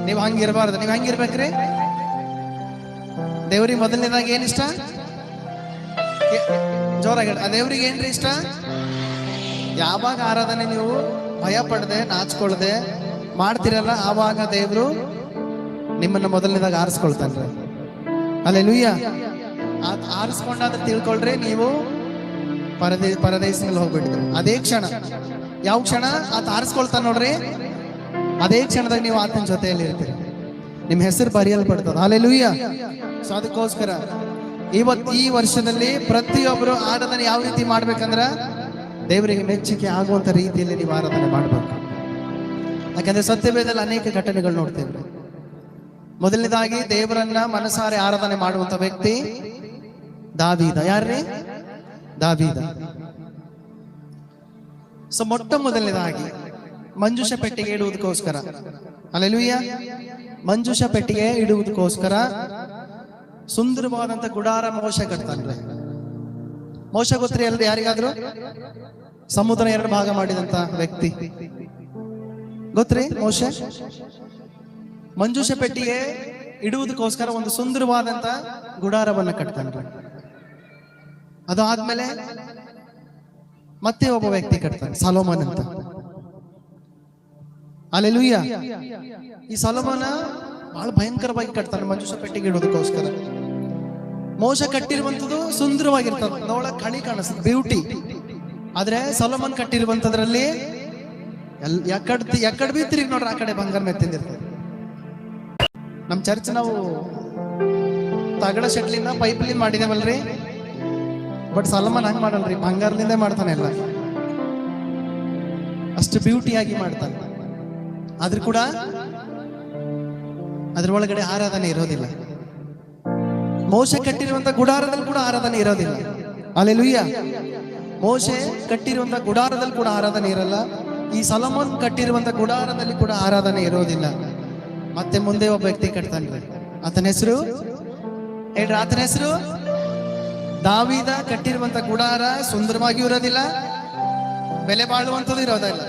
ನೀವು ಹಂಗಿರ್ಬಾರ್ದು. ನೀವ್ ಹಂಗಿರ್ಬೇಕ್ರಿ. ದೇವ್ರಿಗೆ ಮೊದಲನೇದಾಗಿ ಏನ್ ಇಷ್ಟ? ಜೋರಾಗಿ ಆ ದೇವ್ರಿಗೆ ಏನ್ರಿ ಇಷ್ಟ? ಯಾವಾಗ ಆರಾಧನೆ ನೀವು ಭಯ ಪಡದೆ ನಾಚ್ಕೊಳ್ದೆ ಮಾಡ್ತಿರಲ್ಲ, ಆವಾಗ ದೇವ್ರು ನಿಮ್ಮನ್ನ ಮೊದಲನೇದಾಗ ಆರಿಸ್ಕೊಳ್ತಾನ್ರಿ. ಹಲ್ಲೆಲೂಯ. ಆರಿಸ್ಕೊಂಡಾದ್ರೆ ತಿಳ್ಕೊಳ್ರಿ, ನೀವು ಪರದೇಶದಲ್ಲಿ ಹೋಗ್ಬಿಟ್ಟಿದ್ರು. ಅದೇ ಕ್ಷಣ, ಯಾವ ಕ್ಷಣ ಆತ ಆರಿಸ್ಕೊಳ್ತಾನ ನೋಡ್ರಿ, ಅದೇ ಕ್ಷಣದಾಗ ನೀವು ಆತನ ಜೊತೆಯಲ್ಲಿ ಇರ್ತೀರಿ. ನಿಮ್ ಹೆಸರು ಬರೆಯಲ್ಪಡ್ತದ. ಹಲ್ಲೆಲೂಯ. ಸೊ ಅದಕ್ಕೋಸ್ಕರ ಇವತ್ತು ಈ ವರ್ಷದಲ್ಲಿ ಪ್ರತಿಯೊಬ್ಬರು ಆರಾಧನೆ ಯಾವ ರೀತಿ ಮಾಡ್ಬೇಕಂದ್ರ ದೇವರಿಗೆ ಮೆಚ್ಚುಗೆ ಆಗುವಂತ ರೀತಿಯಲ್ಲಿ ನೀವು ಆರಾಧನೆ ಮಾಡ್ಬೇಕು. ಯಾಕಂದ್ರೆ ಸತ್ಯವೇದದಲ್ಲಿ ಅನೇಕ ಘಟನೆಗಳು ನೋಡ್ತೇವೆ. ಮೊದಲನೇದಾಗಿ ದೇವರನ್ನ ಮನಸಾರೆ ಆರಾಧನೆ ಮಾಡುವಂತ ವ್ಯಕ್ತಿ ದಾವೀದ. ಯಾರ್ರೀ? ದಾವೀದ. ಸೊ ಮೊಟ್ಟ ಮೊದಲನೇದಾಗಿ ಮಂಜೂಷ ಪೆಟ್ಟಿಗೆ ಇಡುವುದಕ್ಕೋಸ್ಕರ, ಹಲ್ಲೆಲೂಯ, ಮಂಜೂಷ ಪೆಟ್ಟಿಗೆ ಇಡುವುದಕ್ಕೋಸ್ಕರ ಸುಂದರವಾದಂತ ಗುಡಾರ ಮೋಶೆ ಕಟ್ತಾನ್ರಿ. ಮೋಶೆ ಗೊತ್ತ್ರಿ ಅಲ್ರಿ ಯಾರಿಗಾದ್ರು? ಸಮುದ್ರ 2 ಭಾಗ ಮಾಡಿದಂತ ವ್ಯಕ್ತಿ ಗೊತ್ತ್ರಿ ಮೋಶೆ? ಮಂಜೂಷ ಪೆಟ್ಟಿಗೆ ಇಡುವುದಕ್ಕೋಸ್ಕರ ಒಂದು ಸುಂದರವಾದಂತ ಗುಡಾರವನ್ನ ಕಟ್ತಾನ್ರಿ. ಅದು ಆದ್ಮೇಲೆ ಮತ್ತೆ ಒಬ್ಬ ವ್ಯಕ್ತಿ ಕಟ್ತಾನೆ, ಸೊಲೊಮನ್ ಅಂತ. ಹಲ್ಲೆಲೂಯ. ಈ ಸೊಲೊಮನ ಬಹಳ ಭಯಂಕರವಾಗಿ ಕಟ್ತಾನೆ ಮಂಜೂಷ ಪೆಟ್ಟಿಗೆ ಇಡೋದಕ್ಕೋಸ್ಕರ. ಮೋಶೆ ಕಟ್ಟಿರುವಂತದ್ದು ಸುಂದರವಾಗಿರ್ತದೆ, ನೋಡಕ್ ಕಣಿ ಕಾಣಿಸ್ತದೆ, ಬ್ಯೂಟಿ. ಆದ್ರೆ ಸೊಲೊಮನ್ ಕಟ್ಟಿರುವಂತದ್ರಲ್ಲಿ ಎಕ್ಕಡ್ ಬಿ ತಿರುಗಿ ನೋಡ್ರಿ, ಆ ಕಡೆ ಬಂಗಾರ ಮೆತ್ತಿಂದಿರ್ತದೆ. ನಮ್ ಚರ್ಚ್ ನಾವು ತಗಡ ಶೆಟ್ಲಿಂದ ಪೈಪ್ಲಿಂದ ಮಾಡಿದೇವಲ್ರಿ, ಬಟ್ ಸೊಲೊಮನ್ ಹಂಗ್ ಮಾಡಲ್ರಿ, ಬಂಗಾರದಿಂದ ಮಾಡ್ತಾನೆ ಎಲ್ಲ. ಅಷ್ಟು ಬ್ಯೂಟಿಯಾಗಿ ಮಾಡ್ತಾನೆ. ಆದ್ರೂ ಕೂಡ ಅದ್ರ ಒಳಗಡೆ ಆರಾಧನೆ ಇರೋದಿಲ್ಲ. ಮೋಶೆ ಕಟ್ಟಿರುವಂತ ಗುಡಾರದಲ್ಲಿ ಕೂಡ ಆರಾಧನೆ ಇರೋದಿಲ್ಲ. ಹಲ್ಲೆಲೂಯ. ಮೋಶೆ ಕಟ್ಟಿರುವಂತ ಗುಡಾರದಲ್ಲಿ ಕೂಡ ಆರಾಧನೆ ಇರಲ್ಲ. ಈ ಸೊಲೊಮನ್ ಕಟ್ಟಿರುವಂತ ಗುಡಾರದಲ್ಲಿ ಕೂಡ ಆರಾಧನೆ ಇರೋದಿಲ್ಲ. ಮತ್ತೆ ಮುಂದೆ ಒಬ್ಬ ವ್ಯಕ್ತಿ ಕಟ್ತಾನ್ರಿ, ಆತನ ಹೆಸರು ಹೇಳ್ರಿ, ಆತನ ಹೆಸರು ದಾವೀದ. ಕಟ್ಟಿರುವಂತ ಗುಡಾರ ಸುಂದರವಾಗಿಯೂ ಇರೋದಿಲ್ಲ, ಬೆಲೆ ಬಾಳುವಂಥದ್ದು ಇರೋದಿಲ್ಲ.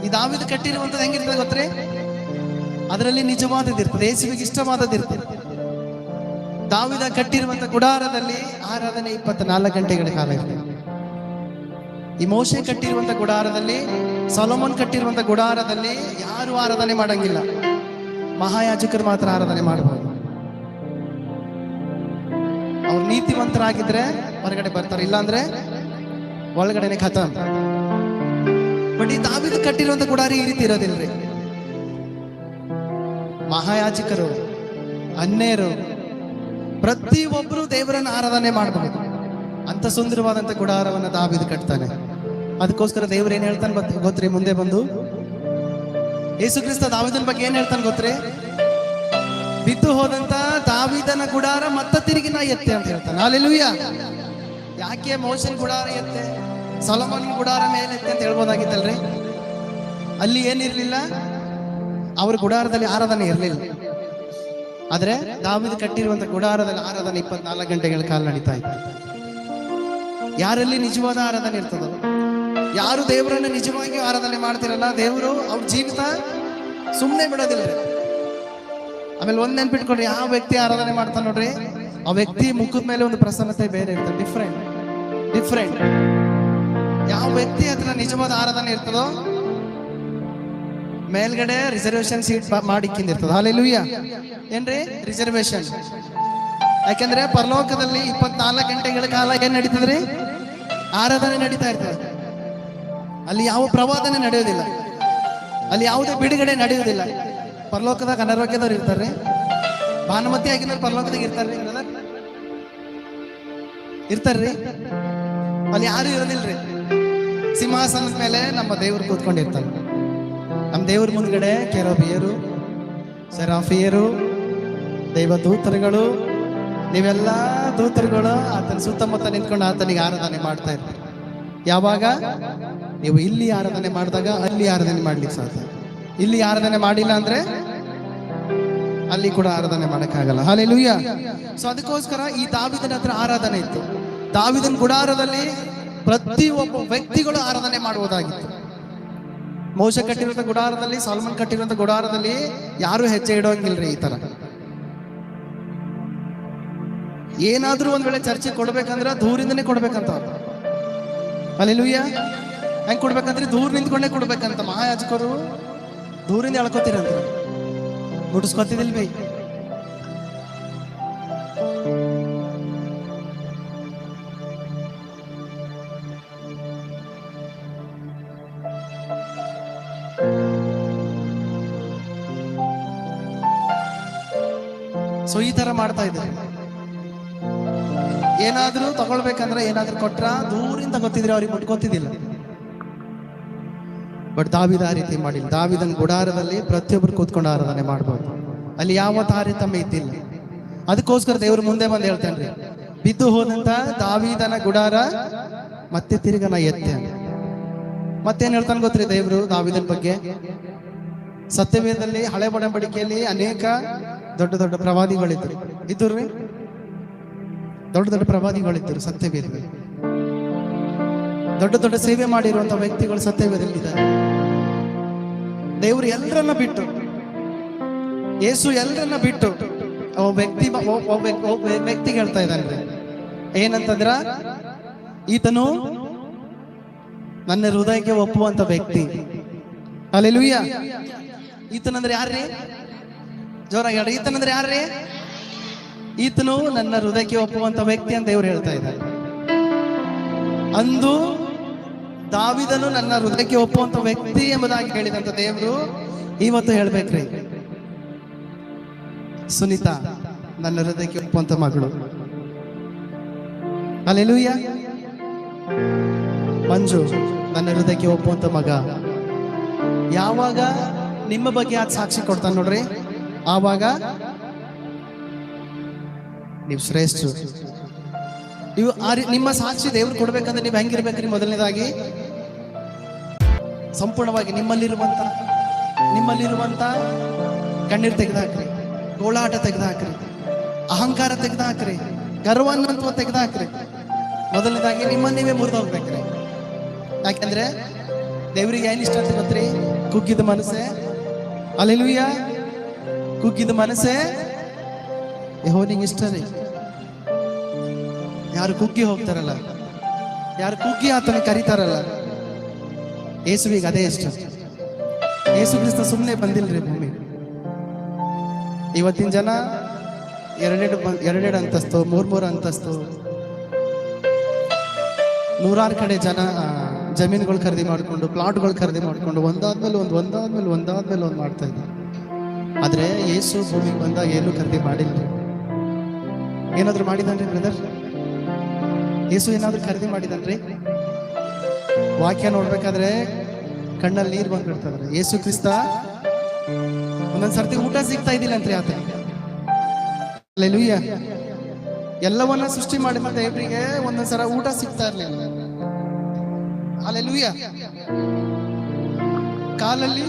ಈ ದಾವೀದ ಕಟ್ಟಿರುವಂಥದ್ದು ಹೆಂಗಿರ್ತದೆ ಗೊತ್ತ್ರಿ? ಅದರಲ್ಲಿ ನಿಜವಾದದಿರ್ತದೆ, ಯೇಸುವಿಗೆ ಇಷ್ಟವಾದದಿರ್ತದೆ. ದಾವೀದ ಕಟ್ಟಿರುವಂತ ಗುಡಾರದಲ್ಲಿ ಆರಾಧನೆ 24 ಗಂಟೆಗಳ ಕಾಲ ಇರ್ತದೆ. ಈ ಮೋಶೆ ಕಟ್ಟಿರುವಂತ ಗುಡಾರದಲ್ಲಿ, ಸೊಲೊಮನ್ ಕಟ್ಟಿರುವಂತ ಗುಡಾರದಲ್ಲಿ ಯಾರು ಆರಾಧನೆ ಮಾಡಂಗಿಲ್ಲ, ಮಹಾಯಾಜಕರು ಮಾತ್ರ ಆರಾಧನೆ ಮಾಡಬಹುದು. ಅವ್ರು ನೀತಿವಂತರಾಗಿದ್ರೆ ಹೊರಗಡೆ ಬರ್ತಾರೆ, ಇಲ್ಲಾಂದ್ರೆ ಒಳಗಡೆನೆ ಖತಮ್. ಬಟ್ ಈ ದಾವೀದ ಕಟ್ಟಿರುವಂತ ಗುಡಾರಿ ಈ ರೀತಿ ಇರೋದಿಲ್ರಿ. ಮಹಾಯಾಜಕರು, ಅನ್ಯರು, ಪ್ರತಿಯೊಬ್ಬರು ದೇವರನ್ನ ಆರಾಧನೆ ಮಾಡಬಹುದು. ಅಂತ ಸುಂದರವಾದಂತ ಗುಡಾರವನ್ನ ದಾವೀದ ಕಟ್ತಾನೆ. ಅದಕ್ಕೋಸ್ಕರ ದೇವ್ರ ಏನ್ ಹೇಳ್ತಾನೆ ಗೊತ್ತ್ರಿ? ಮುಂದೆ ಬಂದು ಯೇಸು ಕ್ರಿಸ್ತ ದಾವೀದನ ಬಗ್ಗೆ ಏನ್ ಹೇಳ್ತಾನೆ ಗೊತ್ತ್ರಿ? ಬಿದ್ದು ಹೋದಂತ ದಾವೀದನ ಗುಡಾರ ಮತ್ತೆ ತಿರುಗಿ ನಾ ಎತ್ತೆ ಅಂತ ಹೇಳ್ತಾನೆ. ಹಲ್ಲೆಲೂಯ. ಯಾಕೆ ಮೋಶೆನ ಗುಡಾರ ಎತ್ತೆ, ಸೊಲೊಮನ್ ಗುಡಾರ ಮೇಲೆ ಎತ್ತೆ ಅಂತ ಹೇಳ್ಬೋದಾಗಿತ್ತಲ್ರಿ? ಅಲ್ಲಿ ಏನಿರ್ಲಿಲ್ಲ, ಅವ್ರ ಗುಡಾರದಲ್ಲಿ ಆರಾಧನೆ ಇರಲಿಲ್ಲ. ಆದ್ರೆ ದಾವೀದ ಕಟ್ಟಿರುವಂತ ಗುಡಾರದಲ್ಲಿ ಆರಾಧನೆ 24 ಗಂಟೆಗಳ ಕಾಲ ನಡೀತಾ ಇತ್ತು. ಯಾರಲ್ಲಿ ನಿಜವಾದ ಆರಾಧನೆ ಇರ್ತದೋ, ಯಾರು ದೇವರನ್ನ ನಿಜವಾಗಿ ಆರಾಧನೆ ಮಾಡ್ತಿರಲ್ಲ, ದೇವರು ಅವ್ರ ಜೀವಿತ ಸುಮ್ಮನೆ ಬಿಡೋದಿಲ್ಲ. ಆಮೇಲೆ ಒಂದ್ ನೆನ್ಪಿಟ್ಕೊಡ್ರಿ, ಯಾವ ವ್ಯಕ್ತಿ ಆರಾಧನೆ ಮಾಡ್ತಾನೆ ನೋಡ್ರಿ, ಆ ವ್ಯಕ್ತಿ ಮುಖದ ಮೇಲೆ ಒಂದು ಪ್ರಸನ್ನತೆ ಬೇರೆ ಇರ್ತದೆ, ಡಿಫ್ರೆಂಟ್. ಯಾವ ವ್ಯಕ್ತಿ ಹತ್ರ ನಿಜವಾದ ಆರಾಧನೆ ಇರ್ತದೋ ಮೇಲ್ಗಡೆ ರಿಸರ್ವೇಶನ್ ಸೀಟ್ ಮಾಡಿಕ್ಕಿಂದಿರ್ತದ. ಹಲ್ಲೆಲೂಯ. ಏನ್ರಿ ರಿಸರ್ವೇಶನ್? ಯಾಕಂದ್ರೆ ಪರಲೋಕದಲ್ಲಿ 24 ಗಂಟೆಗಳ ಕಾಲ ಏನ್ ನಡೀತದ್ರಿ? ಆರಾಧನೆ ನಡೀತಾ ಇರ್ತದೆ. ಅಲ್ಲಿ ಯಾವ ಪ್ರವಾದನೆ ನಡೆಯೋದಿಲ್ಲ, ಅಲ್ಲಿ ಯಾವುದೇ ಬಿಡುಗಡೆ ನಡೆಯೋದಿಲ್ಲ. ಪರಲೋಕದಾಗ ಅನಾರೋಗ್ಯದವ್ರು ಇರ್ತಾರ್ರಿ, ಭಾನುಮತಿ ಆಗಿನ ಪರಲೋಕದಾಗ ಇರ್ತಾರ್ರಿ. ಅಲ್ಲಿ ಯಾರು ಇರೋದಿಲ್ರಿ. ಸಿಂಹಾಸನದ ಮೇಲೆ ನಮ್ಮ ದೇವರು ಕೂತ್ಕೊಂಡಿರ್ತಾರೆ. ನಮ್ಮ ದೇವ್ರ ಮುಂದ್ಗಡೆ ಕೆರೂಬಿಯರು, ಸೆರಾಫಿಯರು, ದೈವದೂತರುಗಳು, ನೀವೆಲ್ಲ ದೂತರುಗಳು ಆತನ ಸುತ್ತಮುತ್ತ ನಿಂತ್ಕೊಂಡು ಆತನಿಗೆ ಆರಾಧನೆ ಮಾಡ್ತಾ ಇರ್ತಾರೆ. ಯಾವಾಗ ನೀವು ಇಲ್ಲಿ ಆರಾಧನೆ ಮಾಡಿದಾಗ ಅಲ್ಲಿ ಆರಾಧನೆ ಮಾಡ್ಲಿಕ್ಕೆ ಸಾಧ್ಯ. ಇಲ್ಲಿ ಆರಾಧನೆ ಮಾಡಿಲ್ಲ ಅಂದ್ರೆ ಅಲ್ಲಿ ಕೂಡ ಆರಾಧನೆ ಮಾಡಕ್ಕಾಗಲ್ಲ. ಹಲ್ಲೆಲೂಯ. ಸೊ ಅದಕ್ಕೋಸ್ಕರ ಈ ದಾವೀದನ ಹತ್ರ ಆರಾಧನೆ ಇತ್ತು. ದಾವೀದನ ಗುಡಾರದಲ್ಲಿ ಪ್ರತಿಯೊಬ್ಬ ವ್ಯಕ್ತಿಗಳು ಆರಾಧನೆ ಮಾಡುವುದಾಗಿತ್ತು. ಮೋಶೆ ಕಟ್ಟಿರುವಂತ ಗುಡಾರದಲ್ಲಿ, ಸಾಲ್ಮನ್ ಕಟ್ಟಿರುವಂತ ಗುಡಾರದಲ್ಲಿ ಯಾರು ಹೆಜ್ಜೆ ಇಡೋಂಗಿಲ್ರಿ. ಈ ತರ ಏನಾದ್ರೂ ಒಂದ್ ವೇಳೆ ಚರ್ಚೆ ಕೊಡ್ಬೇಕಂದ್ರೆ ದೂರಿಂದನೇ ಕೊಡ್ಬೇಕಂತ. ಹಲ್ಲೆಲೂಯಾ. ಹೆಂಗ್ ಕೊಡ್ಬೇಕಂದ್ರೆ ದೂರ ನಿಂತ್ಕೊಂಡೇ ಕೊಡ್ಬೇಕಂತ. ಮಹಾಯಾಜಕರು ದೂರಿಂದ ಎಳ್ಕೊತೀರಂತ, ಮುಟ್ಟಿಸ್ಕೊತಿದಿಲ್ವೇ? ಸೊ ಈ ತರ ಮಾಡ್ತಾ ಇದ್ದಾರೆ. ಏನಾದ್ರೂ ತಗೊಳ್ಬೇಕಂದ್ರೆ, ಏನಾದ್ರೂ ಕೊಟ್ರ ದೂರಿಂದ ಗೊತ್ತಿದ್ರೆ ಅವ್ರಿಗೆ ಮುಟ್ಕೊತಿದ್ದಿಲ್ಲ. ಬಟ್ ದಾವಿದ ಆ ರೀತಿ ಮಾಡಿಲ್ಲ. ದಾವಿದನ ಗುಡಾರದಲ್ಲಿ ಪ್ರತಿಯೊಬ್ಬರು ಕೂತ್ಕೊಂಡು ಆರಾಧನೆ ಮಾಡ್ಬೋದು. ಅಲ್ಲಿ ಯಾವ ತಾರತಮ್ಯ ಇದ್ದಿಲ್ಲ. ಅದಕ್ಕೋಸ್ಕರ ದೇವ್ರ ಮುಂದೆ ಬಂದು ಹೇಳ್ತೇನ್ರಿ, ಬಿದ್ದು ಹೋದಂತ ದಾವಿದನ ಗುಡಾರ ಮತ್ತೆ ತಿರುಗನ ಎತ್ತೆ. ಮತ್ತೇನ್ ಹೇಳ್ತಾನೆ ಗೊತ್ತ್ರಿ ದೇವ್ರು ದಾವಿದನ ಬಗ್ಗೆ? ಸತ್ಯವೇದದಲ್ಲಿ, ಹಳೆ ಒಡಂಬಡಿಕೆಯಲ್ಲಿ ಅನೇಕ ದೊಡ್ಡ ದೊಡ್ಡ ಪ್ರವಾದಿಗಳಿದ್ರು. ಇದ್ದುರ್ರಿ, ದೊಡ್ಡ ದೊಡ್ಡ ಪ್ರವಾದಿಗಳಿದ್ದರು ಸತ್ಯವೇದದಲ್ಲಿ. ದೊಡ್ಡ ದೊಡ್ಡ ಸೇವೆ ಮಾಡಿರುವಂತಹ ವ್ಯಕ್ತಿಗಳು ಸತ್ಯವೇದಲ್ಲಿದ್ದಾರೆ. ದೇವರು ಎಲ್ಲರನ್ನ ಬಿಟ್ಟು, ಯೇಸು ಎಲ್ಲರನ್ನ ಬಿಟ್ಟು ವ್ಯಕ್ತಿಗೆ ಹೇಳ್ತಾ ಇದ್ದಾನೆ ಏನಂತಂದ್ರ, ಈತನು ನನ್ನ ಹೃದಯಕ್ಕೆ ಒಪ್ಪುವಂತ ವ್ಯಕ್ತಿ. ಹಲ್ಲೆಲೂಯಾ. ಈತನಂದ್ರೆ ಯಾರ್ರೀ? ಜೋರಾಗಿ ಹೇಳಿ, ಈತನಂದ್ರೆ ಯಾರ್ರೀ? ಈತನು ನನ್ನ ಹೃದಯಕ್ಕೆ ಒಪ್ಪುವಂತ ವ್ಯಕ್ತಿ ಅಂತ ದೇವ್ರು ಹೇಳ್ತಾ ಇದ್ದಾರೆ. ಅಂದು ದಾವಿದನು ನನ್ನ ಹೃದಯಕ್ಕೆ ಒಪ್ಪುವಂತ ವ್ಯಕ್ತಿ ಎಂಬುದಾಗಿ ಹೇಳಿದಂತ ದೇವರು ಇವತ್ತು ಹೇಳ್ಬೇಕ್ರಿ, ಸುನೀತಾ ನನ್ನ ಹೃದಯಕ್ಕೆ ಒಪ್ಪುವಂತ ಮಗಳು. ಹಲ್ಲೆಲೂಯಾ. ಮಂಜು ನನ್ನ ಹೃದಯಕ್ಕೆ ಒಪ್ಪುವಂತ ಮಗ. ಯಾವಾಗ ನಿಮ್ಮ ಬಗ್ಗೆ ಆದ ಸಾಕ್ಷಿ ಕೊಡ್ತಾನೆ ನೋಡ್ರಿ, ಆವಾಗ ನೀವು ಶ್ರೇಷ್ಠ. ನೀವು ನಿಮ್ಮ ಸಾಕ್ಷಿ ದೇವ್ರು ಕೊಡ್ಬೇಕಂದ್ರೆ ನೀವು ಹೆಂಗಿರ್ಬೇಕ್ರಿ? ಮೊದಲನೇದಾಗಿ ಸಂಪೂರ್ಣವಾಗಿ ನಿಮ್ಮಲ್ಲಿರುವಂತ ಕಣ್ಣೀರು ತೆಗೆದಾಕ್ರಿ, ಗೋಳಾಟ ತೆಗೆದಾಕ್ರಿ, ಅಹಂಕಾರ ತೆಗೆದಾಕ್ರಿ, ಗರ್ವನ್ನಂತ ತೆಗೆದಾಕ್ರಿ. ಮೊದಲನೇದಾಗಿ ನಿಮ್ಮನ್ನ ನೀವೇ ಮುರಿದು ಹೋಗ್ಬೇಕ್ರಿ. ಯಾಕಂದ್ರೆ ದೇವ್ರಿಗೆ ಏನ್ ಇಷ್ಟ ಅಂತ ಗೊತ್ತ್ರಿ? ಕುಗ್ಗಿದ ಮನಸ್ಸೆ. ಹಲ್ಲೆಲೂಯಾ. ಕುಗ್ಗಿದ ಮನಸ್ಸೆ ಯೆಹೋವನಿಗೆ ಇಷ್ಟ ರೀ. ಯಾರು ಕುಗ್ಗಿ ಹೋಗ್ತಾರಲ್ಲ, ಯಾರು ಕುಗ್ಗಿ ಆತನ ಕರೀತಾರಲ್ಲ, ಯೇಸುವಿಗೆ ಅದೇ ಇಷ್ಟ. ಯೇಸು ಕ್ರಿಸ್ತ ಸುಮ್ಮನೆ ಬಂದಿಲ್ರಿ ಭೂಮಿ. ಇವತ್ತಿನ ಜನ ಎರಡೆರಡು ಅಂತಸ್ತು, ಮೂರ್ ಅಂತಸ್ತು, ನೂರಾರು ಕಡೆ ಜನ ಜಮೀನುಗಳು ಖರೀದಿ ಮಾಡಿಕೊಂಡು, ಪ್ಲಾಟ್ಗಳು ಖರೀದಿ ಮಾಡಿಕೊಂಡು ಒಂದಾದ್ಮೇಲೆ ಒಂದು ಮಾಡ್ತಾ ಇದ್ದಾರೆ. ಆದ್ರೆ ಯೇಸು ಭೂಮಿಗೆ ಬಂದಾಗ ಏನು ಖರೀದಿ ಮಾಡಿಲ್ಲ. ಏನಾದ್ರು ಮಾಡಿದನ್ರಿ ಬ್ರದರ್? ಯೇಸು ಏನಾದ್ರು ಖರೀದಿ ಮಾಡಿದನ್ರಿ? ವಾಕ್ಯ ನೋಡ್ಬೇಕಾದ್ರೆ ಕಣ್ಣಲ್ಲಿ ನೀರು ಬಂದ್ಬಿಡ್ತದ್ರಿ. ಯೇಸು ಕ್ರಿಸ್ತ ಒಂದೊಂದ್ಸರ್ತಿ ಊಟ ಸಿಗ್ತಾ ಇದ್ದಿಲ್ಲ ಅಂತ್ರಿ ಆತ. ಹಲ್ಲೆಲೂಯಾ. ಎಲ್ಲವನ್ನ ಸೃಷ್ಟಿ ಮಾಡಿದ ದೇವರಿಗೆ ಒಂದೊಂದ್ಸಲ ಊಟ ಸಿಗ್ತಾ ಇರ್ಲಿಲ್ಲ. ಹಲ್ಲೆಲೂಯಾ. ಕಾಲಲ್ಲಿ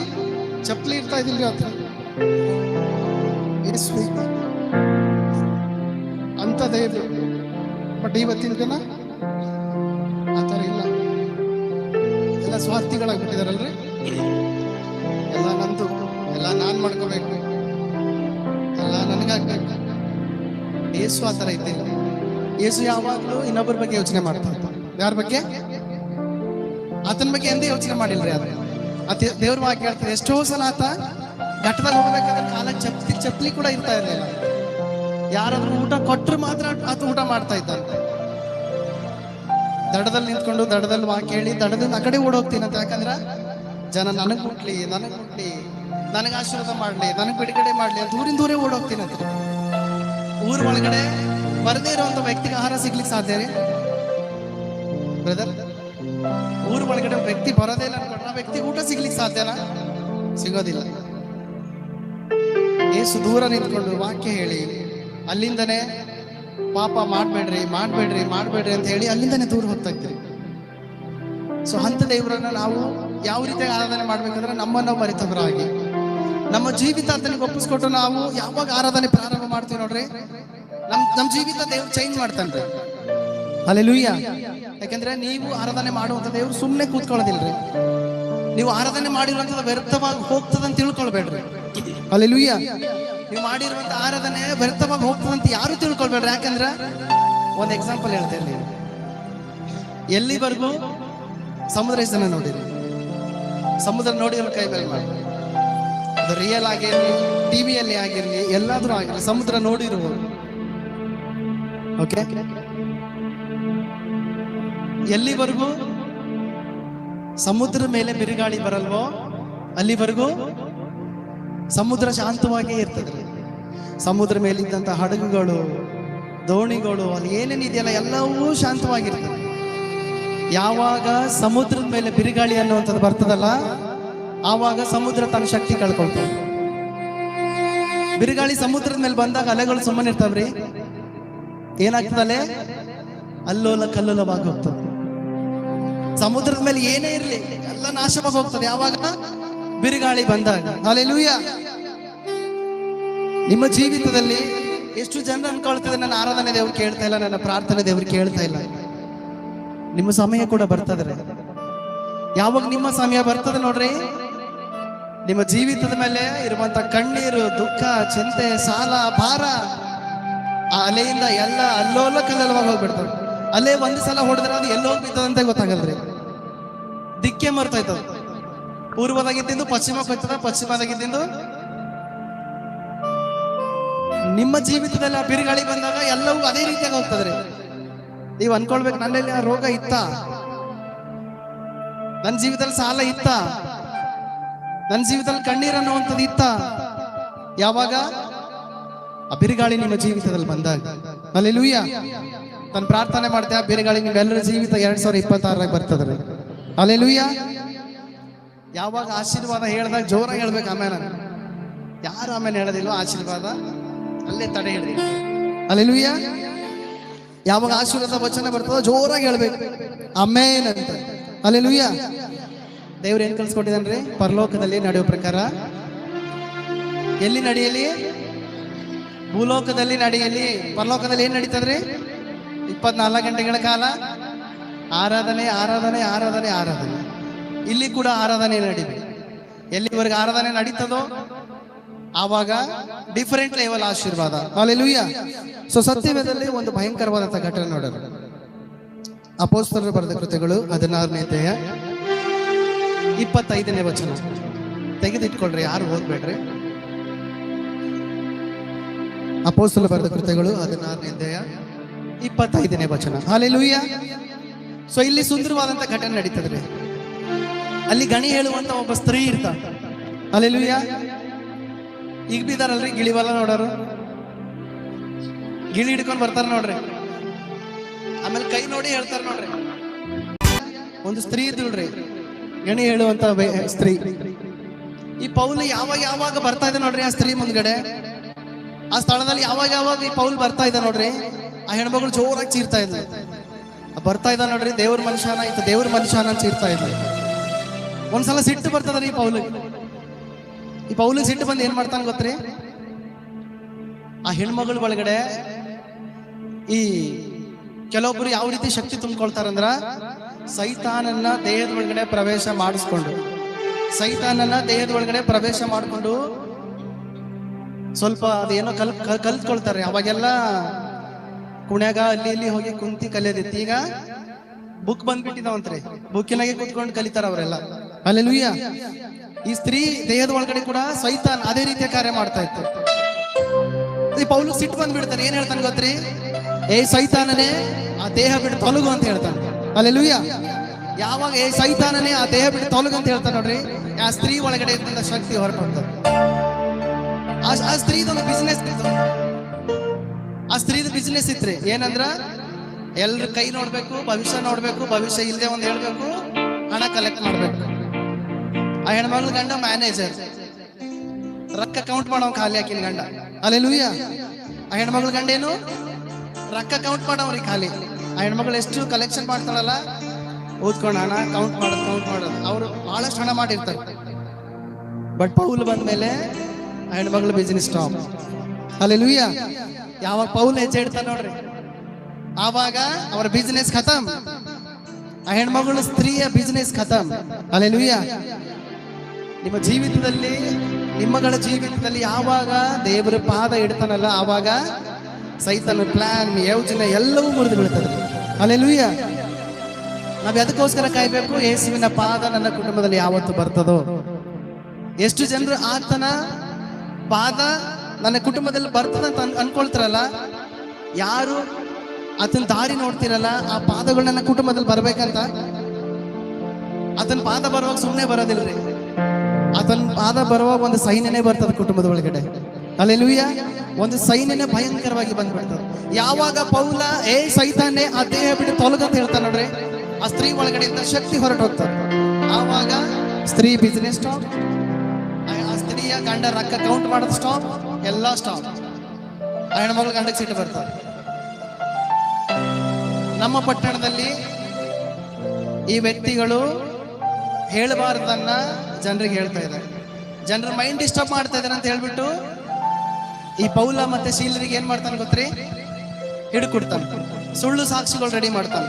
ಚಪ್ಪಲಿ ಇರ್ತಾ ಇದ್ದಿಲ್ರಿ ಆತ. ಅಂತ ದೇವ್ರು. ಬಟ್ ಇವತ್ತಿನ ಜನ ಆತರ ಇಲ್ಲ. ಎಲ್ಲ ಸ್ವಾರ್ಥಿಗಳಾಗ್ಬಿಟ್ಟಿದಾರಲ್ರಿ. ಎಲ್ಲ ನಂದು, ಎಲ್ಲ ನಾನ್ ಮಾಡ್ಕೋಬೇಕು, ಎಲ್ಲ ನನಗಾಗ್ಬೇಕು. ಯೇಸು ಆತರ ಇದ್ದಿಲ್ಲ. ಯೇಸು ಯಾವಾಗ್ಲೂ ಇನ್ನೊಬ್ಬರ ಬಗ್ಗೆ ಯೋಚನೆ ಮಾಡ್ತಾ ಇದ್ದ. ಯಾರ ಬಗ್ಗೆ? ಆತನ ಬಗ್ಗೆ ಎಂದೇ ಯೋಚನೆ ಮಾಡಿಲ್ರಿ. ಅದು ದೇವ್ರ ವಾಕ್ಯ ಹೇಳ್ತಾರೆ. ಎಷ್ಟೋ ಸಲ ಆತ ಘಟ್ಟದಾಗ ಹೋಗ್ಬೇಕಾದ್ರೆ ಕಾಲಕ್ಕೆ ಚಪ್ಪಲಿ ಕೂಡ ಇರ್ತಾ ಇರ್ಲಿಲ್ಲ. ಯಾರಾದ್ರೂ ಊಟ ಕೊಟ್ಟರು ಮಾತ್ರ ಆತ ಊಟ ಮಾಡ್ತಾ ಇದ್ದಂತ. ದಡದಲ್ಲಿ ನಿಂತ್ಕೊಂಡು ದಡದಲ್ಲಿ ವಾಕ್ಯ ಹೇಳಿ ದಡದಿಂದ ಆ ಕಡೆ ಓಡೋಗ್ತೀನಂತ. ಯಾಕಂದ್ರ ಜನ ನನಗ್ ಮುಟ್ಲಿ, ನನಗೆ ಆಶೀರ್ವಾದ ಮಾಡ್ಲಿ, ನನಗ್ ಬಿಡುಗಡೆ ಮಾಡ್ಲಿ ಅಂತ ದೂರೇ ಓಡೋಗ್ತೀನಂತ. ಊರ್ ಒಳಗಡೆ ಬರದೇ ಇರುವಂತ ವ್ಯಕ್ತಿಗೆ ಆಹಾರ ಸಿಗ್ಲಿಕ್ಕೆ ಸಾಧ್ಯ ರೀ ಬ್ರದರ್? ಊರ್ ಒಳಗಡೆ ವ್ಯಕ್ತಿ ಬರೋದೇ ಇಲ್ಲ ಅನ್ಕೊಂಡ್ರೆ ಆ ವ್ಯಕ್ತಿಗೆ ಊಟ ಸಿಗ್ಲಿಕ್ಕೆ ಸಾಧ್ಯನಾ? ಸಿಗೋದಿಲ್ಲ. ಏಸು ದೂರ ನಿಂತ್ಕೊಂಡು ವಾಕ್ಯ ಹೇಳಿ ಅಲ್ಲಿಂದನೇ ಪಾಪ ಮಾಡ್ಬೇಡ್ರಿ ಅಂತ ಹೇಳಿ ಅಲ್ಲಿಂದನೇ ದೂರ ಹೋಗ್ತಾ ಇದ್ದೀರಿ. ಸೊ ಅಂತ ದೇವರನ್ನ ನಾವು ಯಾವ ರೀತಿ ಆರಾಧನೆ ಮಾಡ್ಬೇಕಂದ್ರೆ ನಮ್ಮನ್ನು ಮರೆತವರಾಗಿ ನಮ್ಮ ಜೀವಿತ ಆತನಿಗೆ ಒಪ್ಪಿಸ್ಕೊಟ್ಟು ನಾವು ಯಾವಾಗ ಆರಾಧನೆ ಪ್ರಾರಂಭ ಮಾಡ್ತೀವಿ ನೋಡ್ರಿ, ನಮ್ ಜೀವಿತ ದೇವ್ರು ಚೇಂಜ್ ಮಾಡ್ತಾನ್ರಿ. ಹಲ್ಲೆಲೂಯಾ. ಯಾಕಂದ್ರೆ ನೀವು ಆರಾಧನೆ ಮಾಡುವಂತ ದೇವ್ರು ಸುಮ್ಮನೆ ಕೂತ್ಕೊಳ್ಳೋದಿಲ್ರಿ. ನೀವು ಆರಾಧನೆ ಮಾಡಿರುವಂಥದ್ದು ವ್ಯರ್ಥವಾಗಿ ಹೋಗ್ತದಂತ ತಿಳ್ಕೊಳ್ಬೇಡ್ರಿ. ಹಲ್ಲೆಲೂಯಾ. ನೀವು ಮಾಡಿರುವಂತ ಆರಾಧನೆ ವ್ಯರ್ಥವಾಗಿ ಹೋಗ್ತದಂತ ಯಾರು ತಿಳ್ಕೊಳ್ಬೇಡ್ರಿ. ಯಾಕಂದ್ರೆ ಒಂದು ಎಕ್ಸಾಂಪಲ್ ಹೇಳ್ತೇನೆ. ಎಲ್ಲಿವರೆಗೂ ಸಮುದ್ರ ಜನ ನೋಡಿರಿ, ಸಮುದ್ರ ನೋಡಿ ಅವ್ರ ಕೈ ಮೇಲೆ ಮಾಡಿ, ಅದು ರಿಯಲ್ ಆಗಿರ್ಲಿ, ಟಿವಿಯಲ್ಲಿ ಆಗಿರ್ಲಿ, ಎಲ್ಲಾದ್ರೂ ಆಗಿರ್ಲಿ, ಸಮುದ್ರ ನೋಡಿರುವ ಓಕೆ. ಎಲ್ಲಿವರೆಗೂ ಸಮುದ್ರ ಮೇಲೆ ಬಿರುಗಾಳಿ ಬರಲ್ವೋ ಅಲ್ಲಿವರೆಗೂ ಸಮುದ್ರ ಶಾಂತವಾಗಿಯೇ ಇರ್ತದೆ. ಸಮುದ್ರ ಮೇಲಿದ್ದಂಥ ಹಡಗುಗಳು, ದೋಣಿಗಳು, ಅಲ್ಲಿ ಏನೇನಿದೆಯಲ್ಲ ಎಲ್ಲವೂ ಶಾಂತವಾಗಿರ್ತದೆ. ಯಾವಾಗ ಸಮುದ್ರದ ಮೇಲೆ ಬಿರುಗಾಳಿ ಅನ್ನುವಂಥದ್ದು ಬರ್ತದಲ್ಲ, ಆವಾಗ ಸಮುದ್ರ ತನ್ನ ಶಕ್ತಿ ಕಳ್ಕೊಳ್ತದೆ. ಬಿರುಗಾಳಿ ಸಮುದ್ರದ ಮೇಲೆ ಬಂದಾಗ ಅಲೆಗಳು ಸುಮ್ಮನೆ ಇರ್ತಾವ್ರಿ, ಏನಾಗ್ತದಲ್ಲೇ ಅಲ್ಲೋಲ ಕಲ್ಲೋಲವಾಗಿ ಹೋಗ್ತದೆ. ಸಮುದ್ರದ ಮೇಲೆ ಏನೇ ಇರಲಿ ಎಲ್ಲ ನಾಶವಾಗಿ ಹೋಗ್ತದೆ ಯಾವಾಗ ಬಿರುಗಾಳಿ ಬಂದಾಗ. ಹಲ್ಲೆಲೂಯಾ. ನಿಮ್ಮ ಜೀವಿತದಲ್ಲಿ ಎಷ್ಟು ಜನ ಅನ್ಕೊಳ್ತದೆ, ನನ್ನ ಆರಾಧನೆ ದೇವ್ರು ಕೇಳ್ತಾ ಇಲ್ಲ, ನನ್ನ ಪ್ರಾರ್ಥನೆ ದೇವ್ರು ಕೇಳ್ತಾ ಇಲ್ಲ. ನಿಮ್ಮ ಸಮಯ ಕೂಡ ಬರ್ತದ್ರೆ. ಯಾವಾಗ ನಿಮ್ಮ ಸಮಯ ಬರ್ತದೆ ನೋಡ್ರಿ, ನಿಮ್ಮ ಜೀವಿತದ ಮೇಲೆ ಇರುವಂತ ಕಣ್ಣೀರು, ದುಃಖ, ಚಿಂತೆ, ಸಾಲ, ಭಾರ, ಆ ಅಲೆಯಿಂದ ಎಲ್ಲ ಅಲ್ಲೋಲ ಕಲ್ಲೋಲವಾಗಿ ಹೋಗ್ಬಿಡ್ತದೆ. ಅಲ್ಲೇ ಒಂದು ಸಲ ಹೊಡೆದ್ರೆ ಅದು ಎಲ್ಲೋಗಿ ಬಿತ್ತದಂತೆ ಗೊತ್ತಾಗಲ್ರಿ. ದಿಕ್ಕೆ ಮರ್ತೋಯ್ತದ. ಪೂರ್ವದಾಗಿದ್ದು ಪಶ್ಚಿಮಕ್ಕೆ ಹೋಗ್ತದ, ಪಶ್ಚಿಮದಾಗಿದ್ದು. ನಿಮ್ಮ ಜೀವಿತದಲ್ಲಿ ಆ ಬಿರುಗಾಳಿ ಬಂದಾಗ ಎಲ್ಲವೂ ಅದೇ ರೀತಿಯಾಗಿ ಹೋಗ್ತದ್ರಿ. ನೀವು ಅನ್ಕೊಳ್ಬೇಕು, ನನ್ನಲ್ಲಿ ಆ ರೋಗ ಇತ್ತ, ನನ್ನ ಜೀವಿತದಲ್ಲಿ ಸಾಲ ಇತ್ತ, ನನ್ನ ಜೀವಿತದಲ್ಲಿ ಕಣ್ಣೀರು ಅನ್ನುವಂಥದ್ದು ಇತ್ತ. ಯಾವಾಗ ಆ ಬಿರುಗಾಳಿ ನಿಮ್ಮ ಜೀವಿತದಲ್ಲಿ ಬಂದಾಗ. ಹಲ್ಲೆಲೂಯಾ. ನಾನು ಪ್ರಾರ್ಥನೆ ಮಾಡ್ತೇವೆ, ಆ ಬಿರುಗಾಳಿ ನಿಮ್ಮೆಲ್ಲರ ಜೀವಿತ 2026 ಬರ್ತದ್ರಿ. ಹಲ್ಲೆಲೂಯಾ. ಯಾವಾಗ ಆಶೀರ್ವಾದ ಹೇಳಿದಾಗ ಜೋರಾಗಿ ಹೇಳ್ಬೇಕು ಆಮೇಲೆ. ಯಾರು ಆಮೇಲೆ ಹೇಳೋದಿಲ್ವ ಆಶೀರ್ವಾದ, ಅಲ್ಲೇ ತಡೆ ಹೇಳಿ. ಹಲ್ಲೆಲೂಯಾ. ಯಾವಾಗ ಆಶೀರ್ವಾದ ವಚನ ಬರ್ತದೋ ಜೋರಾಗಿ ಹೇಳ್ಬೇಕು ಆಮೇನ್ ಅಂತ. ಹಲ್ಲೆಲೂಯಾ. ದೇವ್ರು ಏನ್ ಕಲ್ಸ್ಕೊಟ್ಟಿದ್ದಾನ್ರಿ? ಪರಲೋಕದಲ್ಲಿ ನಡೆಯೋ ಪ್ರಕಾರ ಎಲ್ಲಿ ನಡೆಯಲಿ? ಭೂಲೋಕದಲ್ಲಿ ನಡೆಯಲಿ. ಪರಲೋಕದಲ್ಲಿ ಏನ್ ನಡೀತದ್ರಿ? 24 ಗಂಟೆಗಳ ಕಾಲ ಆರಾಧನೆ, ಆರಾಧನೆ, ಆರಾಧನೆ, ಆರಾಧನೆ. ಇಲ್ಲಿ ಕೂಡ ಆರಾಧನೆ ನಡೀಲಿ. ಎಲ್ಲಿವರೆಗೆ ಆರಾಧನೆ ನಡೀತದೋ ಆವಾಗ ಡಿಫರೆಂಟ್ ಲೆವೆಲ್ ಆಶೀರ್ವಾದ. ಹಲ್ಲೆಲೂಯಾ. ಸೊ ಸತ್ಯವೇದದಲ್ಲಿ ಒಂದು ಭಯಂಕರವಾದಂತಹ ಘಟನೆ ನೋಡೋಣ. ಅಪೊಸ್ತಲರು ಬರೆದ ಕೃತ್ಯಗಳು 16ನೇ ಅಧ್ಯಾಯ 25ನೇ ವಚನ. ತೆಗೆದಿಟ್ಕೊಳ್ರಿ, ಯಾರು ಓದ್ಬೇಡ್ರಿ. ಅಪೊಸ್ತಲರು ಬರೆದ ಕೃತ್ಯಗಳು 16ನೇ ಅಧ್ಯಾಯ 25ನೇ ವಚನ. ಹಲ್ಲೆಲೂಯಾ. ಸೊ ಇಲ್ಲಿ ಸುಂದರವಾದಂತ ಘಟನೆ ನಡೀತದ್ರಿ. ಅಲ್ಲಿ ಗಣಿ ಹೇಳುವಂತ ಒಬ್ಬ ಸ್ತ್ರೀ ಇರ್ತಾಳ. ಹಲ್ಲೆಲೂಯಾ. ಈಗ ಬಿದ್ದಾರಲ್ರಿ ಗಿಳಿವಲ್ಲ ನೋಡೋರು, ಗಿಳಿ ಹಿಡ್ಕೊಂಡ್ ಬರ್ತಾರ ನೋಡ್ರಿ. ಆಮೇಲೆ ಕೈ ನೋಡಿ ಹೇಳ್ತಾರ ನೋಡ್ರಿ. ಒಂದು ಸ್ತ್ರೀ ಇದ್ರಿ, ಗಣಿ ಹೇಳುವಂತ ಸ್ತ್ರೀ. ಈ ಪೌಲ್ ಯಾವಾಗ ಯಾವಾಗ ಬರ್ತಾ ಇದೆ ನೋಡ್ರಿ, ಆ ಸ್ತ್ರೀ ಮುಂದ್ಗಡೆ ಆ ಸ್ಥಳದಲ್ಲಿ ಯಾವಾಗ ಯಾವಾಗ ಈ ಪೌಲ್ ಬರ್ತಾ ಇದ್ದ ನೋಡ್ರಿ, ಆ ಹೆಣ್ಮಗಳು ಜೋರಾಗಿ ಚೀರ್ತಾ ಇದ್ಲು. ಬರ್ತಾ ಇದ್ದ ನೋಡ್ರಿ, ದೇವ್ರ ಮನುಷ್ಯನ ಇತ್ತು, ದೇವ್ರ ಮನುಷ್ಯನ ಅಂತ ಚೀರ್ತಾ ಇದ್ಲು. ಒಂದ್ಸಲ ಸಿಟ್ಟು ಬರ್ತದ್ರಿ ಈ ಪೌಲಿಗೆ ಸಿಟ್ಟು ಬಂದು ಏನ್ ಮಾಡ್ತಾನೆ ಗೊತ್ತ್ರಿ? ಆ ಹೆಣ್ಮಗಳ ಒಳಗಡೆ ಈ ಕೆಲವೊಬ್ರು ಯಾವ ರೀತಿ ಶಕ್ತಿ ತುಂಬಿಕೊಳ್ತಾರಂದ್ರ, ಸೈತಾನನ್ನ ದೇಹದ ಒಳಗಡೆ ಪ್ರವೇಶ ಮಾಡಿಸ್ಕೊಂಡು, ಸೈತಾನನ್ನ ದೇಹದ ಒಳಗಡೆ ಪ್ರವೇಶ ಮಾಡಿಕೊಂಡು ಸ್ವಲ್ಪ ಅದೇನೋ ಕಲ್ತ್ಕೊಳ್ತಾರೆ. ಅವಾಗೆಲ್ಲ ಕುಣ್ಯಾಗ ಅಲ್ಲಿ ಇಲ್ಲಿ ಹೋಗಿ ಕುಂತಿ ಕಲಿಯೋದಿತ್ತು. ಈಗ ಬುಕ್ ಬಂದ್ಬಿಟ್ಟಿದಾವಂತ್ರಿ, ಬುಕ್ಕಿನಾಗೆ ಕುತ್ಕೊಂಡು ಕಲಿತಾರ ಅವರೆಲ್ಲ. ಹಲ್ಲೆಲೂಯಾ. ಈ ಸ್ತ್ರೀ ದೇಹದ ಒಳಗಡೆ ಕೂಡ ಸೈತಾನ್ ಅದೇ ರೀತಿಯ ಕಾರ್ಯ ಮಾಡ್ತಾ ಇತ್ತು. ಈ ಪೌಲು ಸಿಟ್ಟು ಬಂದ್ಬಿಡ್ತಾನೆ. ಏನ್ ಹೇಳ್ತಾನೆ ಗೊತ್ತ್ರಿ? ಏ ಸೈತಾನನೇ, ಆ ದೇಹ ಬಿಟ್ಟು ತೊಲಗು ಅಂತ ಹೇಳ್ತಾನೆ. ಹಲ್ಲೆಲೂಯಾ. ಯಾವಾಗ ಏ ಸೈತಾನನೇ, ಆ ದೇಹ ಬಿಟ್ಟು ತೊಲಗು ಅಂತ ಹೇಳ್ತಾನೆ ನೋಡ್ರಿ, ಆ ಸ್ತ್ರೀ ಒಳಗಡೆ ಇದ್ದ ಶಕ್ತಿ ಹೊರಟೋಗ್ತದೆ. ಆ ಸ್ತ್ರೀದೊಂದು ಬಿಸ್ನೆಸ್ ಇತ್ತು. ಆ ಸ್ತ್ರೀದ ಬಿಸ್ನೆಸ್ ಇತ್ರಿ. ಏನಂದ್ರ ಎಲ್ರ ಕೈ ನೋಡ್ಬೇಕು, ಭವಿಷ್ಯ ನೋಡ್ಬೇಕು, ಭವಿಷ್ಯ ಇಲ್ಲದೆ ಒಂದ್ ಹೇಳ್ಬೇಕು, ಹಣ ಕಲೆಕ್ಟ್ ಮಾಡ್ಬೇಕು. ಆ ಹೆಣ್ಮಗಳ ಗಂಡ ಮ್ಯಾನೇಜರ್, ರೊಕ್ಕ ಕೌಂಟ್ ಮಾಡೋ ಖಾಲಿ ಹಾಕಿನ ಗಂಡ. ಹಲ್ಲೆಲೂಯಾ. ಆ ಹೆಣ್ಮಗಳ ಗಂಡ ಏನು? ರೊಕ್ಕ ಕೌಂಟ್ ಮಾಡವ್ರಿ ಖಾಲಿ. ಆ ಹೆಣ್ಮಗಳು ಎಷ್ಟು ಕಲೆಕ್ಷನ್ ಮಾಡ್ತಾಳಲ್ಲ, ಓದ್ಕೊಂಡು ಹಣ ಕೌಂಟ್ ಮಾಡೋದು. ಅವರು ಬಹಳಷ್ಟು ಹಣ ಮಾಡಿರ್ತಾರೆ. ಬಟ್ ಪೌಲ್ ಬಂದ ಮೇಲೆ ಆ ಹೆಣ್ಮಗಳ ಬಿಸಿನೆಸ್ ಸ್ಟಾಪ್. ಹಲ್ಲೆಲೂಯಾ. ಯಾವಾಗ ಪೌಲ್ ಹೆಜ್ಜೆ ಇಡ್ತಾನೆ ನೋಡ್ರಿ, ಆವಾಗ ಅವರ ಬಿಸಿನೆಸ್ ಖತಮ್. ಆ ಹೆಣ್ಮಗಳು ಸ್ತ್ರೀಯ ಬಿಸಿನೆಸ್ ಖತಮ್. ಅಲ್ಲೆಲೂಯ. ನಿಮ್ಮ ಜೀವಿತದಲ್ಲಿ, ನಿಮ್ಮಗಳ ಜೀವಿತದಲ್ಲಿ ಯಾವಾಗ ದೇವರ ಪಾದ ಇಡ್ತಾನಲ್ಲ, ಆವಾಗ ಸೈತನ ಪ್ಲಾನ್, ಯೋಜನೆ ಎಲ್ಲವೂ ಮುರಿದು ಬೀಳ್ತದೆ. ಅಲ್ಲೆಲೂಯ. ನಾವ್ ಅದಕ್ಕೋಸ್ಕರ ಕಾಯ್ಬೇಕು, ಯೇಸುವಿನ ಪಾದ ನನ್ನ ಕುಟುಂಬದಲ್ಲಿ ಯಾವತ್ತು ಬರ್ತದೋ. ಎಷ್ಟು ಜನರು ಆತನ ಪಾದ ನನ್ನ ಕುಟುಂಬದಲ್ಲಿ ಬರ್ತದಂತ ಅನ್ಕೊಳ್ತಾರಲ್ಲ, ಯಾರು ಆತನ ದಾರಿ ನೋಡ್ತಿರಲ್ಲ, ಆ ಪಾದಗಳು ನನ್ನ ಕುಟುಂಬದಲ್ಲಿ ಬರ್ಬೇಕಂತ. ಆತನ ಪಾದ ಬರುವಾಗ ಸುಮ್ಮನೆ ಬರೋದಿಲ್ರಿ, ಆತನ ಪಾದ ಬರುವಾಗ ಒಂದು ಸೈನ್ಯನೇ ಬರ್ತದೆ ಕುಟುಂಬದ ಒಳಗಡೆ. ಅಲ್ಲೆಲೂಯ. ಒಂದು ಸೈನ್ಯನೇ ಭಯಂಕರವಾಗಿ ಬಂದ್ಬಿಡ್ತದೆ. ಯಾವಾಗ ಪೌಲ ಸೈತಾನೆ ಆ ದೇಹ ಬಿಟ್ಟು ತೊಲಗಂತ ಹೇಳ್ತಾನೆ ನೋಡ್ರಿ, ಆ ಸ್ತ್ರೀ ಒಳಗಡೆಯಿಂದ ಶಕ್ತಿ ಹೊರಟು ಹೋಗ್ತಾರೆ. ಆವಾಗ ಸ್ತ್ರೀ ಬಿಸಿನೆಸ್ ಸ್ಟಾಪ್, ಆ ಸ್ತ್ರೀಯ ಗಂಡ ರೊಕ್ಕ ಕೌಂಟ್ ಮಾಡೋದು ಸ್ಟಾಪ್, ಎಲ್ಲ ಸ್ಟಾಪ್. ಆ ಹೆಣ್ಮಗಳು ಗಂಡಕ್ಕೆ ಸಿಟ್ಟು ಬರ್ತಾರೆ. ನಮ್ಮ ಪಟ್ಟಣದಲ್ಲಿ ಈ ವ್ಯಕ್ತಿಗಳು ಹೇಳಬಾರ್ದನ್ನ ಜನರಿಗೆ ಹೇಳ್ತಾ ಇದ್ದಾರೆ. ಜನರ ಮೈಂಡ್ ಡಿಸ್ಟರ್ಬ್ ಮಾಡ್ತಾ ಇದ್ದಾರೆ ಅಂತ ಹೇಳ್ಬಿಟ್ಟು ಈ ಪೌಲ ಮತ್ತೆ ಶೀಲರಿಗೆ ಏನ್ ಮಾಡ್ತಾನೆ ಗೊತ್ತ್ರಿ? ಹಿಡ್ಕೊಡ್ತಾನೆ, ಸುಳ್ಳು ಸಾಕ್ಷಿಗಳು ರೆಡಿ ಮಾಡ್ತಾನೆ.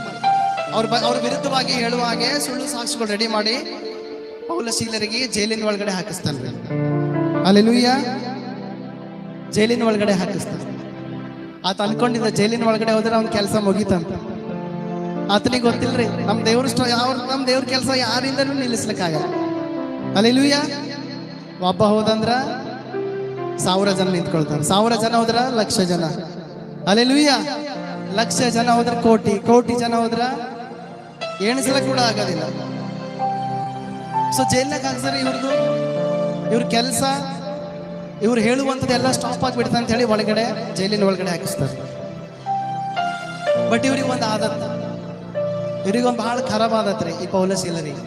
ಅವ್ರ ವಿರುದ್ಧವಾಗಿ ಹೇಳುವ ಹಾಗೆ ಸುಳ್ಳು ಸಾಕ್ಷಿಗಳು ರೆಡಿ ಮಾಡಿ ಪೌಲ ಶೀಲರಿಗೆ ಜೈಲಿನ ಒಳಗಡೆ ಹಾಕಿಸ್ತಾನೆ. ಅಲ್ಲೆಲೂಯ. ಜೈಲಿನ ಒಳಗಡೆ ಹಾಕಿಸ್ತಾನೆ. ಆತ ಅನ್ಕೊಂಡಿದ್ದ ಜೈಲಿನ ಒಳಗಡೆ ಹೋದ್ರೆ ಅವ್ನ ಕೆಲಸ ಮುಗೀತಂತ. ಆತನಿಗೆ ಗೊತ್ತಿಲ್ರಿ, ನಮ್ ದೇವ್ರ ಕೆಲಸ ಯಾರಿಂದಲೂ ನಿಲ್ಲಿಸ್ಲಿಕ್ಕಾಗಲ್ಲ. ಅಲ್ಲೆಲೂಯ. ಒಬ್ಬ ಹೋದಂದ್ರ 1000 ಜನ ನಿಂತ್ಕೊಳ್ತಾರೆ, 1000 ಜನ ಹೋದ್ರ 1,00,000 ಜನ. ಅಲ್ಲೆಲೂಯ. 1,00,000 ಜನ ಹೋದ್ರ ಕೋಟಿ, ಕೋಟಿ ಜನ ಹೋದ್ರ ಎಣಿಸಲ ಕೂಡ ಆಗೋದಿಲ್ಲ. ಸೊ ಜೈಲ್ನಾಗ ಹಾಕ್ತಾರೆ ಇವ್ರ ಕೆಲಸ, ಇವ್ರು ಹೇಳುವಂಥದ್ದು ಎಲ್ಲ ಸ್ಟಾಪ್ ಆಗಿಬಿಡ್ತಾರೆ ಅಂತ ಹೇಳಿ ಒಳಗಡೆ ಜೈಲಿನ ಒಳಗಡೆ ಹಾಕಿಸ್ತಾರೆ. ಬಟ್ ಇವ್ರಿಗೆ ಒಂದು ಆದತ್, ಇವ್ರಿಗೊಂದು ಬಹಳ ಖರಾಬ್ ಆದತ್ರಿ ಈ ಪೌಲ ಶೀಲರಿಗೆ.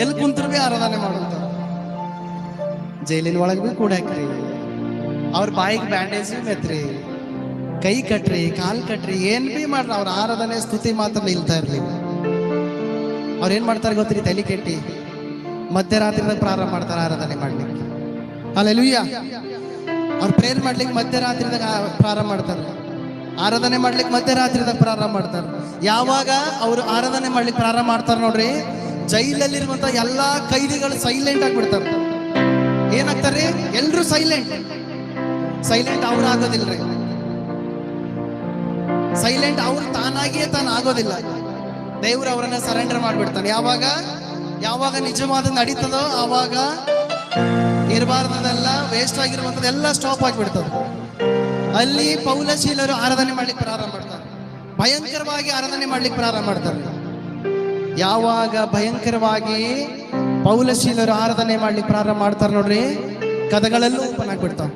ಎಲ್ಲಿ ಕುಂತ್ರು ಬಿ ಆರಾಧನೆ ಮಾಡುವಂತ, ಜೈಲಿನ ಒಳಗೆ ಬಿ ಕೂಡ ಹಾಕ್ರಿ, ಅವ್ರ ಬಾಯಿಗೆ ಬ್ಯಾಂಡೇಜ್ ಮೆತ್ರಿ, ಕೈ ಕಟ್ರಿ, ಕಾಲ್ ಕಟ್ರಿ, ಏನ್ ಬಿ ಮಾಡ್ರಿ, ಅವ್ರ ಆರಾಧನೆ ಸ್ತುತಿ ಮಾತ್ರ ನಿಲ್ತಾ ಇರ್ಲಿ. ಅವ್ರ ಏನ್ ಮಾಡ್ತಾರೆ ಗೊತ್ತ್ರಿ? ತಲೆ ಕೆಟ್ಟಿ ಮಧ್ಯರಾತ್ರಿದಾಗ ಪ್ರಾರಂಭ ಮಾಡ್ತಾರೆ ಆರಾಧನೆ ಮಾಡ್ಲಿಕ್ಕೆ. ಅಲ್ಲೆಲೂಯ. ಅವ್ರ ಪ್ರೇಯರ್ ಮಾಡ್ಲಿಕ್ಕೆ ಮಧ್ಯರಾತ್ರಿದಾಗ ಪ್ರಾರಂಭ ಮಾಡ್ತಾರೆ, ಆರಾಧನೆ ಮಾಡ್ಲಿಕ್ಕೆ ಮಧ್ಯರಾತ್ರಿದಾಗ ಪ್ರಾರಂಭ ಮಾಡ್ತಾರೆ. ಯಾವಾಗ ಅವರು ಆರಾಧನೆ ಮಾಡ್ಲಿಕ್ಕೆ ಪ್ರಾರಂಭ ಮಾಡ್ತಾರೆ ನೋಡ್ರಿ, ಜೈಲಲ್ಲಿರುವಂತ ಎಲ್ಲಾ ಕೈದಿಗಳು ಸೈಲೆಂಟ್ ಆಗಿಬಿಡ್ತಾರೆ. ಏನಾಗ್ತಾರೆ? ಎಲ್ರು ಸೈಲೆಂಟ್. ಅವ್ರು ಆಗೋದಿಲ್ರಿ, ಸೈಲೆಂಟ್ ಅವ್ರು ತಾನಾಗಿಯೇ ಆಗೋದಿಲ್ಲ. ದೇವ್ರು ಅವರನ್ನ ಸರೆಂಡರ್ ಮಾಡ್ಬಿಡ್ತಾನೆ. ಯಾವಾಗ ನಿಜವಾದ ನಡೀತದೋ ಆವಾಗ ಇರಬಾರ್ದದೆಲ್ಲ, ವೇಸ್ಟ್ ಆಗಿರುವಂತದೆಲ್ಲ ಸ್ಟಾಪ್ ಆಗಿಬಿಡ್ತದೆ. ಅಲ್ಲಿ ಪೌಲ ಶೀಲರು ಆರಾಧನೆ ಮಾಡ್ಲಿಕ್ಕೆ ಪ್ರಾರಂಭ ಮಾಡ್ತಾರೆ, ಭಯಂಕರವಾಗಿ ಆರಾಧನೆ ಮಾಡ್ಲಿಕ್ಕೆ ಪ್ರಾರಂಭ ಮಾಡ್ತಾರೆ. ಯಾವಾಗ ಭಯಂಕರವಾಗಿ ಪೌಲ ಶೀಲರು ಆರಾಧನೆ ಮಾಡ್ಲಿಕ್ಕೆ ಪ್ರಾರಂಭ ಮಾಡ್ತಾರೆ ನೋಡ್ರಿ, ಕದಗಳೆಲ್ಲೂ ಓಪನ್ ಆಗ್ಬಿಡ್ತಾವ.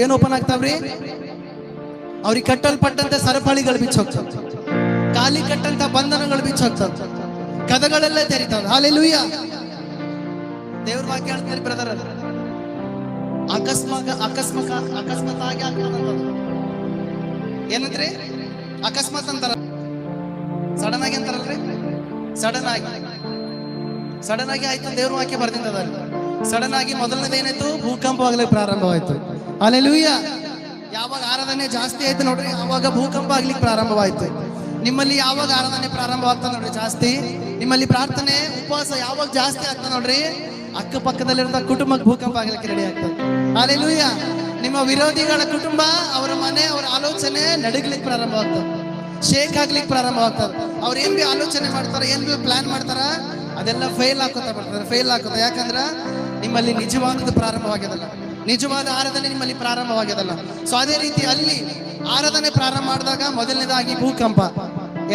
ಏನ್ ಓಪನ್ ಆಗ್ತಾವ್ರಿ? ಅವ್ರಿಗೆ ಕಟ್ಟಲ್ಪಟ್ಟಂತ ಸರಪಳಿಗಳು ಬಿಚ್ಚೋಗ್ತಾವ, ಕಾಲಿ ಕಟ್ಟಂತ ಬಂಧನಗಳು ಬಿಚ್ಚೋಗ್ತಾವ, ಕದಗಳೆಲ್ಲ ತೆರಿತಾವ. ಹಲ್ಲೆಲೂಯ. ದೇವ್ರ ವಾಕ್ಯ ಹೇಳ್ತಾರೆ ಬ್ರದರ್, ಅಕಸ್ಮಾತ್ ಆಗಿ ಆಗ್ತದಂತ. ಏನಂದ್ರೆ ಅಕಸ್ಮಾತ್ ಅಂತಾರ, ಸಡನ್ ಆಗಿ ಅಂತಾರಲ್ರಿ, ಸಡನ್ ಆಗಿ ಆಯ್ತು. ದೇವ್ರ ವಾಕ್ಯ ಬರ್ತಿದ್ದದ. ಸಡನ್ ಆಗಿ ಮೊದಲನೇದು ಏನಾಯ್ತು? ಭೂಕಂಪ ಆಗ್ಲಿಕ್ಕೆ ಪ್ರಾರಂಭವಾಯ್ತು. ಹಲ್ಲೆಲೂಯ. ಯಾವಾಗ ಆರಾಧನೆ ಜಾಸ್ತಿ ಆಯ್ತು ನೋಡ್ರಿ, ಆವಾಗ ಭೂಕಂಪ ಆಗ್ಲಿಕ್ಕೆ ಪ್ರಾರಂಭವಾಯ್ತು. ನಿಮ್ಮಲ್ಲಿ ಯಾವಾಗ ಆರಾಧನೆ ಪ್ರಾರಂಭವಾಗ್ತದೆ ನೋಡ್ರಿ ಜಾಸ್ತಿ, ನಿಮ್ಮಲ್ಲಿ ಪ್ರಾರ್ಥನೆ ಉಪವಾಸ ಯಾವಾಗ ಜಾಸ್ತಿ ಆಗ್ತದೆ ನೋಡ್ರಿ, ಅಕ್ಕಪಕ್ಕದಲ್ಲಿರೋ ಕುಟುಂಬಕ್ಕೆ ಭೂಕಂಪ ಆಗ್ಲಿಕ್ಕೆ ರೆಡಿ ಆಗ್ತದೆ. ಹಲ್ಲೆಲೂಯ. ನಿಮ್ಮ ವಿರೋಧಿಗಳ ಕುಟುಂಬ, ಅವರ ಮನೆ, ಅವರ ಆಲೋಚನೆ ನಡಗ್ಲಿಕ್ಕೆ ಪ್ರಾರಂಭವಾಗ್ತದೆ, ಶೇಕ್ ಆಗ್ಲಿಕ್ಕೆ ಪ್ರಾರಂಭವಾಗ್ತದೆ. ಅವ್ರು ಏನ್ ಬಿ ಆಲೋಚನೆ ಮಾಡ್ತಾರ, ಏನ್ ಬಿ ಪ್ಲಾನ್ ಮಾಡ್ತಾರ, ಅದೆಲ್ಲ ಫೇಲ್ ಹಾಕೋತಾ ಬರ್ತಾರೆ, ಫೇಲ್ ಹಾಕೋತ. ಯಾಕಂದ್ರ ನಿಮ್ಮಲ್ಲಿ ನಿಜವಾದದ್ದು ಪ್ರಾರಂಭವಾಗ್ಯದಲ್ಲ, ನಿಜವಾದ ಆರಾಧನೆ ನಿಮ್ಮಲ್ಲಿ ಪ್ರಾರಂಭವಾಗ್ಯದಲ್ಲ. ಸೊ ಅದೇ ರೀತಿ ಅಲ್ಲಿ ಆರಾಧನೆ ಪ್ರಾರಂಭ ಮಾಡಿದಾಗ ಮೊದಲನೇದಾಗಿ ಭೂಕಂಪ,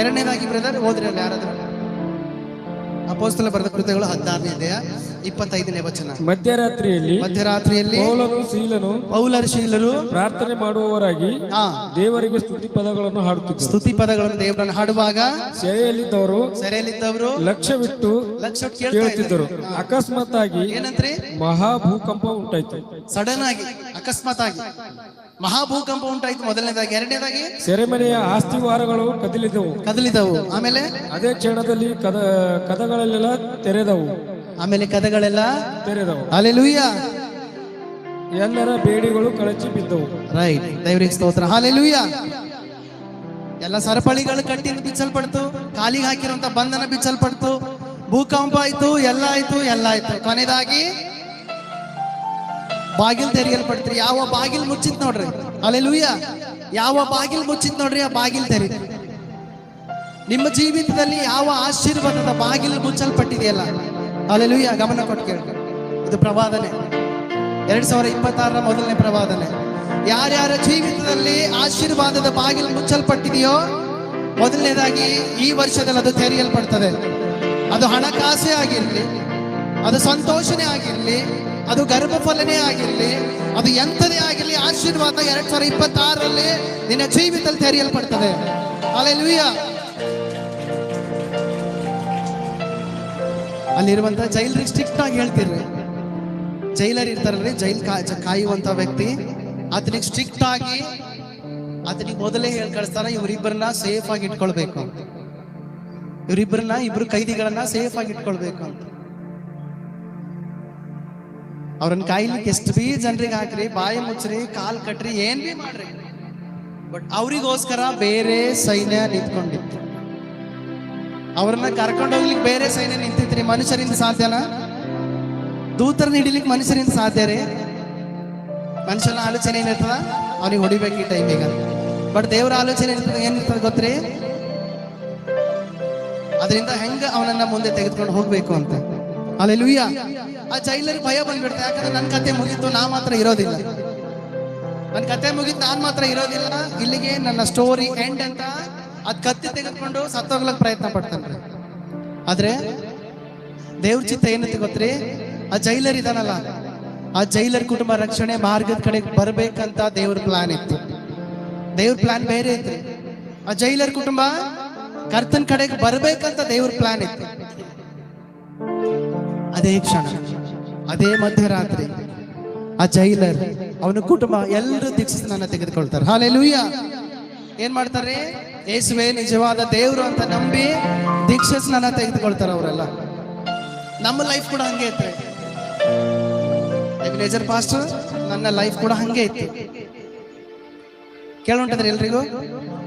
ಎರಡನೇದಾಗಿ ಬ್ರದರ್ ಓದ್ರಿ ಅಲ್ಲಿ ಆರಾಧನೆ ಅಪೊಸ್ತಲರ ಬರೆದ ಕೃತ್ಯಗಳು 16ನೇ ಅಧ್ಯಾಯ 25ನೇ ವಚನ. ಮಧ್ಯರಾತ್ರಿಯಲ್ಲಿ ಪೌಲರು ಶೀಲರು ಪ್ರಾರ್ಥನೆ ಮಾಡುವವರಾಗಿ ದೇವರಿಗೆ ಸ್ತುತಿ ಪದಗಳನ್ನು ಹಾಡುತ್ತಿದ್ದರು. ಸ್ತುತಿ ಪದಗಳನ್ನು ದೇವರನ್ನು ಹಾಡುವಾಗ ಸೆರೆಯಲ್ಲಿದ್ದವರು ಲಕ್ಷ್ಯವಿಟ್ಟು ಕೇಳುತ್ತಿದ್ದರು. ಅಕಸ್ಮಾತ್ ಆಗಿ ಏನಂತ್ರಿ? ಮಹಾಭೂಕಂಪ ಉಂಟಾಯ್ತು. ಸಡನ್ ಆಗಿ ಅಕಸ್ಮಾತ್ ಆಗಿ ಮಹಾಭೂಕಂಪ ಉಂಟಾಯ್ತು ಮೊದಲನೇದಾಗಿ. ಎರಡನೇದಾಗಿ ಸೆರೆಮನೆಯ ಆಸ್ತಿವಾರಗಳು ಕದಲಿದವು. ಆಮೇಲೆ ಅದೇ ಕ್ಷಣದಲ್ಲಿ ಕದಗಳೆಲ್ಲ ತೆರೆದವು. ಹಲ್ಲೆಲೂಯ. ಎಲ್ಲರ ಬೇಡಿಗಳು ಕಳಚಿ ಬಿದ್ದವು. ರೈಟ್. ದೇವರಿಗೆ ಸ್ತೋತ್ರ. ಹಲ್ಲೆಲೂಯ. ಎಲ್ಲ ಸರಪಳಿಗಳು ಕಟ್ಟಿಂದ ಬಿಚ್ಚಲ್ಪಡ್ತು, ಕಾಲಿಗೆ ಹಾಕಿರುವಂತ ಬಂಧನ ಬಿಚ್ಚಲ್ಪಡ್ತು, ಭೂಕಂಪ ಆಯ್ತು, ಎಲ್ಲ ಆಯ್ತು. ಕೊನೆಯದಾಗಿ ಬಾಗಿಲು ತೆರೆಯಲ್ಪಡ್ತೀರಿ. ಯಾವ ಬಾಗಿಲು ಮುಚ್ಚಿತ್ ನೋಡ್ರಿ, ಹಲ್ಲೆಲೂಯಾ. ಯಾವ ಬಾಗಿಲು ಮುಚ್ಚಿತ್ ನೋಡ್ರಿ, ಆ ಬಾಗಿಲು ತೆರೀರಿ. ನಿಮ್ಮ ಜೀವಿತದಲ್ಲಿ ಯಾವ ಆಶೀರ್ವಾದದ ಬಾಗಿಲು ಮುಚ್ಚಲ್ಪಟ್ಟಿದೆಯಲ್ಲ, ಹಲ್ಲೆಲೂಯಾ, ಗಮನ ಕೊಟ್ಟು ಕೇಳಿ. ಇದು ಪ್ರವಾದನೆ, 2026ರ ಮೊದಲನೇ ಪ್ರವಾದನೆ. ಯಾರ್ಯಾರ ಜೀವಿತದಲ್ಲಿ ಆಶೀರ್ವಾದದ ಬಾಗಿಲು ಮುಚ್ಚಲ್ಪಟ್ಟಿದೆಯೋ, ಮೊದಲನೇದಾಗಿ ಈ ವರ್ಷದಲ್ಲಿ ಅದು ತೆರೆಯಲ್ಪಡ್ತದೆ. ಅದು ಹಣಕಾಸೇ ಆಗಿರ್ಲಿ, ಅದು ಸಂತೋಷನೇ ಆಗಿರ್ಲಿ, ಅದು ಗರ್ಭಫಲನೇ ಆಗಿರ್ಲಿ, ಅದು ಎಂಥದೇ ಆಗಿರ್ಲಿ, ಆಶೀರ್ವಾದ 2026ರಲ್ಲಿ ನಿನ್ನ ಜೀವಿತದಲ್ಲಿ ತೆರೆಯಲ್ಪಡ್ತದೆ. ಹಲ್ಲೆಲೂಯಾ. ಅಲ್ಲಿರುವಂತ ಜೈಲರಿಗೆ ಸ್ಟ್ರಿಕ್ಟ್ ಆಗಿ ಹೇಳ್ತಿರ್ರಿ. ಜೈಲರ್ ಇರ್ತಾರಲ್ರಿ, ಜೈಲ್ ಕಾಯುವಂತ ವ್ಯಕ್ತಿ, ಆತನಿಗೆ ಸ್ಟ್ರಿಕ್ಟ್ ಆಗಿ ಆತನಿಗೆ ಮೊದಲೇ ಹೇಳಿ ಕಳಿಸ್ತಾರ, ಇವರಿಬ್ಬರನ್ನ ಸೇಫ್ ಆಗಿ ಇಟ್ಕೊಳ್ಬೇಕು ಅಂತ. ಇಬ್ರು ಕೈದಿಗಳನ್ನ ಸೇಫ್ ಆಗಿ ಇಟ್ಕೊಳ್ಬೇಕು ಅಂತ. ಅವ್ರನ್ನ ಕಾಯ್ಲಿಕ್ಕೆ ಎಷ್ಟು ಬಿ ಜನರಿಗೆ ಹಾಕ್ರಿ, ಬಾಯಿ ಮುಚ್ಚ್ರಿ, ಕಾಲ್ ಕಟ್ರಿ, ಏನ್ ಬಿ ಮಾಡ್ರಿ, ಬಟ್ ಅವರಿಗೋಸ್ಕರ ಬೇರೆ ಸೈನ್ಯ ನಿಂತ್ಕೊಂಡಿತ್ತು. ಅವ್ರನ್ನ ಕರ್ಕೊಂಡು ಹೋಗ್ಲಿಕ್ಕೆ ಬೇರೆ ಸೈನ್ಯ ನಿಂತಿತ್ರಿ. ಮನುಷ್ಯರಿಂದ ಸಾಧ್ಯನಾ? ದೂತರನ್ನ ಹಿಡಿಲಿಕ್ಕೆ ಮನುಷ್ಯರಿಂದ ಸಾಧ್ಯ ರೀ? ಮನುಷ್ಯನ ಆಲೋಚನೆ ಏನಿರ್ತದ, ಅವ್ನಿಗೆ ಹೊಡಿಬೇಕು ಈ ಟೈಮಿಗ. ಬಟ್ ದೇವರ ಆಲೋಚನೆ ಏನಿರ್ತದ ಗೊತ್ತ್ರಿ? ಅದರಿಂದ ಹೆಂಗ ಅವನನ್ನ ಮುಂದೆ ತೆಗೆದುಕೊಂಡು ಹೋಗ್ಬೇಕು ಅಂತ. ಹಲ್ಲೆಲೂಯಾ. ಆ ಜೈಲರ್ ಭಯ ಬಂದ್ಬಿಡ್ತೆ, ಯಾಕಂದ್ರೆ ನನ್ನ ಕತೆ ಮುಗೀತು, ನಾ ಮಾತ್ರ ಇರೋದಿಲ್ಲ. ನನ್ನ ಕತೆ ಮುಗೀತು, ನಾನ್ ಮಾತ್ರ ಇರೋದಿಲ್ಲ, ಇಲ್ಲಿಗೆ ನನ್ನ ಸ್ಟೋರಿ ಎಂಡ್ ಅಂತ ಅದ್ ಕತ್ತಿ ತೆಗೆದುಕೊಂಡು ಸತ್ತೋಗ್ಲಕ್ ಪ್ರಯತ್ನ ಪಡ್ತಾನೆ. ಆದ್ರೆ ದೇವ್ರ ಚಿತ್ತ ಏನಂತ ಗೊತ್ತ್ರಿ? ಆ ಜೈಲರ್ ಇದಾನಲ್ಲ, ಆ ಜೈಲರ್ ಕುಟುಂಬ ರಕ್ಷಣೆ ಮಾರ್ಗದ ಕಡೆಗೆ ಬರ್ಬೇಕಂತ ದೇವ್ರ ಪ್ಲಾನ್ ಇತ್ತು. ದೇವ್ರ ಪ್ಲಾನ್ ಬೇರೆ ಇತ್ತು. ಆ ಜೈಲರ್ ಕುಟುಂಬ ಕರ್ತನ ಕಡೆಗೆ ಬರ್ಬೇಕಂತ ದೇವ್ರ ಪ್ಲಾನ್ ಇತ್ತು. ಅದೇ ಕ್ಷಣ, ಅದೇ ಮಧ್ಯರಾತ್ರಿ ಆ ಜೈಲರ್, ಅವನ ಕುಟುಂಬ ಎಲ್ಲರೂ ದೀಕ್ಷೆಸ್ನಾನ ತೆಗೆದುಕೊಳ್ತಾರೆ. ಹಲ್ಲೆಲೂಯಾ. ಏನ್ ಮಾಡ್ತಾರೆ? ಯೇಸುವೇ ನಿಜವಾದ ದೇವ್ರು ಅಂತ ನಂಬಿ ದೀಕ್ಷೆಸ್ನಾನ ತೆಗೆದುಕೊಳ್ತಾರೆ ಅವರೆಲ್ಲ. ನಮ್ಮ ಲೈಫ್ ಕೂಡ ಹಂಗೆ ಇತ್ತು. ನೇಜರ್ ಪಾಸ್ಟರ್, ನನ್ನ ಲೈಫ್ ಕೂಡ ಹಂಗೆ ಇತ್ತು. ಕೇಳೋಂಟದ್ರೆ ಎಲ್ರಿಗೂ.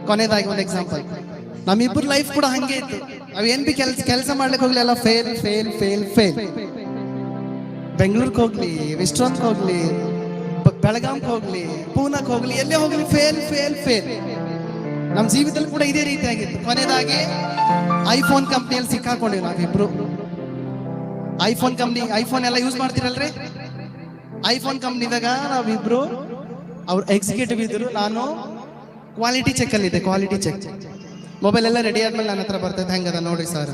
ಕೊನೆಯದಾಗಿ ಒಂದು ಎಕ್ಸಾಂಪಲ್, ನಮ್ಮಿಬ್ಬರ ಲೈಫ್ ಕೂಡ ಹಂಗೆ ಇತ್ತು. ನಾವೇನ್ ಬಿ ಕೆಲಸ ಮಾಡ್ಲಿಕ್ಕೆ ಹೋಗ್ಲಿ ಎಲ್ಲ ಫೇಲ್ ಫೇಲ್ ಫೇಲ್ ಫೇಲ್. ಬೆಂಗಳೂರಿಗೆ ಹೋಗ್ಲಿ, ವಿಸ್ಟ್ರಾನ್ಗೆ ಹೋಗ್ಲಿ, ಬೆಳಗಾಂಗೆ ಹೋಗ್ಲಿ, ಪೂನಾಕ್ ಹೋಗ್ಲಿ, ಎಲ್ಲೇ ಹೋಗ್ಲಿ ಫೇಲ್ ಫೇಲ್ ಫೇಲ್. ನಮ್ಮ ಜೀವಿತದಲ್ಲಿ ಕೂಡ ಇದೇ ರೀತಿ ಆಗಿತ್ತು. ಕೊನೆಯದಾಗಿ ಐಫೋನ್ ಕಂಪ್ನಿಯಲ್ಲಿ ಸಿಕ್ಕಾಕೊಂಡಿವಿ ನಾವಿಬ್ರು. ಐಫೋನ್ ಎಲ್ಲ ಯೂಸ್ ಮಾಡ್ತಿರಲ್ರಿ? ಐಫೋನ್ ಕಂಪ್ನಿದಾಗ ನಾವಿಬ್ರು, ಅವ್ರು ಎಕ್ಸಿಕ್ಯೂಟಿವ್ ಇದ್ರು, ನಾನು ಕ್ವಾಲಿಟಿ ಚೆಕ್ ಅಲ್ಲಿ ಇದೆ. ಕ್ವಾಲಿಟಿ ಚೆಕ್, ಮೊಬೈಲ್ ಎಲ್ಲ ರೆಡಿ ಆದ್ಮೇಲೆ ನನ್ನ ಹತ್ರ ಬರ್ತೈತೆ, ಹೆಂಗದ ನೋಡ್ರಿ ಸರ್,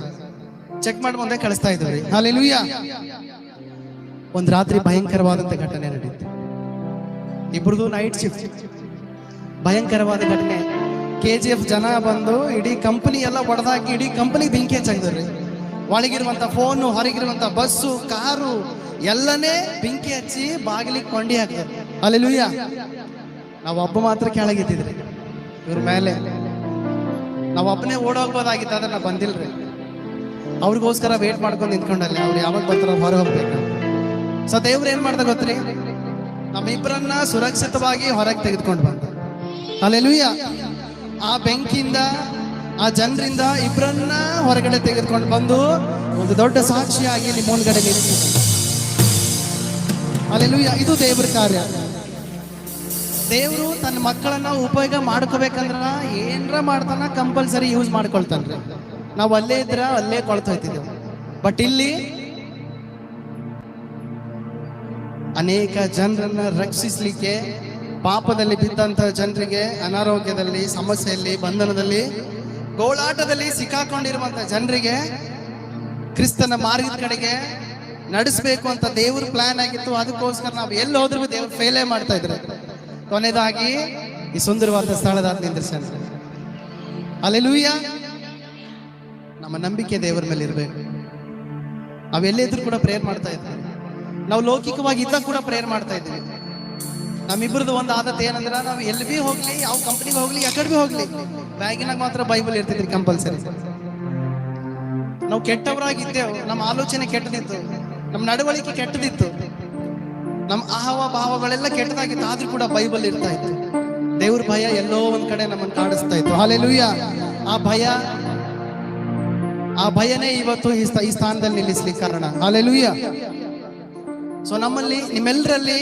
ಚೆಕ್ ಮಾಡಿ ಮುಂದೆ ಕಳಿಸ್ತಾ ಇದ್ವಿ. ಹಲ್ಲೆಲೂಯಾ. ಒಂದ್ ರಾತ್ರಿ ಭಯಂಕರವಾದಂತ ಘಟನೆ ನಡೀತು. ಇಬ್ರದು ನೈಟ್ ಶಿಫ್ಟ್. ಭಯಂಕರವಾದ ಘಟನೆ. KGF ಜನ ಬಂದು ಇಡೀ ಕಂಪನಿ ಎಲ್ಲ ಹೊಡೆದಾಕಿ ಇಡೀ ಕಂಪನಿ ಬೆಂಕಿ ಹಚ್ಚಾಕ್ತಾರೆ. ಒಳಗಿರುವಂತ ಫೋನು, ಹೊರಗಿರುವಂತ ಬಸ್ಸು, ಕಾರು ಎಲ್ಲನೇ ಬೆಂಕಿ ಹಚ್ಚಿ ಬಾಗಿಲಿಗೆ ಕೊಂಡಿ ಹಾಕ್ತಾರೆ. ಹಲ್ಲೆಲೂಯಾ. ನಾವೊಬ್ಬ ಮಾತ್ರ ಕೆಳಗಿದ್ದಿದ್ರಿ ಇವ್ರ ಮೇಲೆ. ನಾವೊಬ್ಬನೇ ಓಡೋಗ್ಬೋದಾಗಿತ್ತು, ಆದ್ರೆ ನಾವು ಬಂದಿಲ್ರಿ. ಅವ್ರಿಗೋಸ್ಕರ ವೇಟ್ ಮಾಡ್ಕೊಂಡು ನಿಂತ್ಕೊಂಡಲ್ಲಿ, ಅವ್ರು ಯಾವಾಗ ಬರ್ತಾರೋ ಹೊರ ಹೋಗ್ಬೇಕು. ಸೊ ದೇವ್ರು ಏನ್ ಮಾಡ್ದ ಗೊತ್ತ್ರಿ? ನಮ್ಮಿಬ್ಬರನ್ನ ಸುರಕ್ಷಿತವಾಗಿ ಹೊರಗೆ ತೆಗೆದುಕೊಂಡು ಬಂದ. ಹಲ್ಲೆಲೂಯಾ. ಆ ಬೆಂಕಿಯಿಂದ, ಆ ಜನರಿಂದ ಇಬ್ಬರನ್ನ ಹೊರಗಡೆ ತೆಗೆದುಕೊಂಡು ಬಂದು ಒಂದು ದೊಡ್ಡ ಸಾಕ್ಷಿಯಾಗಿ ನಿಮ್ಮ ಮುಂದ್ಗಡೆ ನಿಲ್ಲಿಸಿದ. ಹಲ್ಲೆಲೂಯಾ. ಇದು ದೇವ್ರ ಕಾರ್ಯ. ದೇವ್ರು ತನ್ನ ಮಕ್ಕಳನ್ನ ಉಪಯೋಗ ಮಾಡ್ಕೋಬೇಕಂದ್ರ ಏನ್ರ ಮಾಡ್ತಾನ, ಕಂಪಲ್ಸರಿ ಯೂಸ್ ಮಾಡ್ಕೊಳ್ತಾನ್ರಿ. ನಾವು ಅಲ್ಲೇ ಇದ್ರ ಅಲ್ಲೇ ಕೊಳ್ತೋಯ್ತಿದ್ದೇವೆ. ಬಟ್ ಇಲ್ಲಿ ಅನೇಕ ಜನರನ್ನ ರಕ್ಷಿಸಲಿಕ್ಕೆ, ಪಾಪದಲ್ಲಿ ಬಿದ್ದಂತ ಜನರಿಗೆ, ಅನಾರೋಗ್ಯದಲ್ಲಿ, ಸಮಸ್ಯೆಯಲ್ಲಿ, ಬಂಧನದಲ್ಲಿ, ಗೋಳಾಟದಲ್ಲಿ ಸಿಕ್ಕಾಕೊಂಡಿರುವಂತ ಜನರಿಗೆ ಕ್ರಿಸ್ತನ ಮಾರ್ಗದ ಕಡೆಗೆ ನಡೆಸಬೇಕು ಅಂತ ದೇವ್ರ ಪ್ಲಾನ್ ಆಗಿತ್ತು. ಅದಕ್ಕೋಸ್ಕರ ನಾವು ಎಲ್ಲಿ ಹೋದ್ರೂ ದೇವ್ರು ಫೇಲೇ ಮಾಡ್ತಾ ಇದ್ರು. ಕೊನೆಯದಾಗಿ ಈ ಸುಂದರವಾದ ಸ್ಥಳದ ನಿಂದ್ರಿಸ. ಹಲ್ಲೆಲೂಯಾ. ನಮ್ಮ ನಂಬಿಕೆ ದೇವರ ಮೇಲೆ ಇರಬೇಕು. ನಾವೆಲ್ಲಿದ್ರು ಕೂಡ ಪ್ರೇಯರ್ ಮಾಡ್ತಾ ಇದ್ವಿ. ನಾವು ಲೌಕಿಕವಾಗಿ ಇದ್ದಾಗ ಕೂಡ ಪ್ರೇಯರ್ ಮಾಡ್ತಾ ಇದ್ವಿ. ನಮ್ಮಿಬ್ಬರದು ಒಂದು ಆದತ್ ಏನಂದ್ರ, ನಾವು ಎಲ್ಲಿ ಬಿ ಹೋಗ್ಲಿ, ಯಾವ ಕಂಪ್ನಿಗೆ ಹೋಗ್ಲಿ, ಯಾಕಡೆ ಬಿ ಹೋಗ್ಲಿ, ಬ್ಯಾಗಿನಾಗ ಮಾತ್ರ ಬೈಬಲ್ ಇರ್ತಿದ್ರಿ ಕಂಪಲ್ಸರಿ. ನಾವು ಕೆಟ್ಟವರಾಗಿದ್ದೇವೆ, ನಮ್ಮ ಆಲೋಚನೆ ಕೆಟ್ಟದಿತ್ತು, ನಮ್ಮ ನಡವಳಿಕೆ ಕೆಟ್ಟದಿತ್ತು, ನಮ್ಮ ಆಹವ ಭಾವಗಳೆಲ್ಲ ಕೆಟ್ಟದಾಗಿತ್ತು, ಆದ್ರೂ ಕೂಡ ಬೈಬಲ್ ಇರ್ತಾ ಇತ್ತು. ದೇವ್ರ ಭಯ ಎಲ್ಲೋ ಒಂದ್ ಕಡೆ ನಮ್ಮನ್ನು ಕಾಡಿಸ್ತಾ ಇತ್ತು. ಹಲ್ಲೆಲೂಯಾ. ಆ ಭಯನೇ ಇವತ್ತು ಈ ಸ್ಥಾನದಲ್ಲಿ ನಿಲ್ಲಿಸ್ಲಿಕ್ಕೆ ಕಾರಣ. ಹಲ್ಲೆಲೂಯಾ. ಸೊ ನಮ್ಮಲ್ಲಿ, ನಿಮ್ಮೆಲ್ಲರಲ್ಲಿ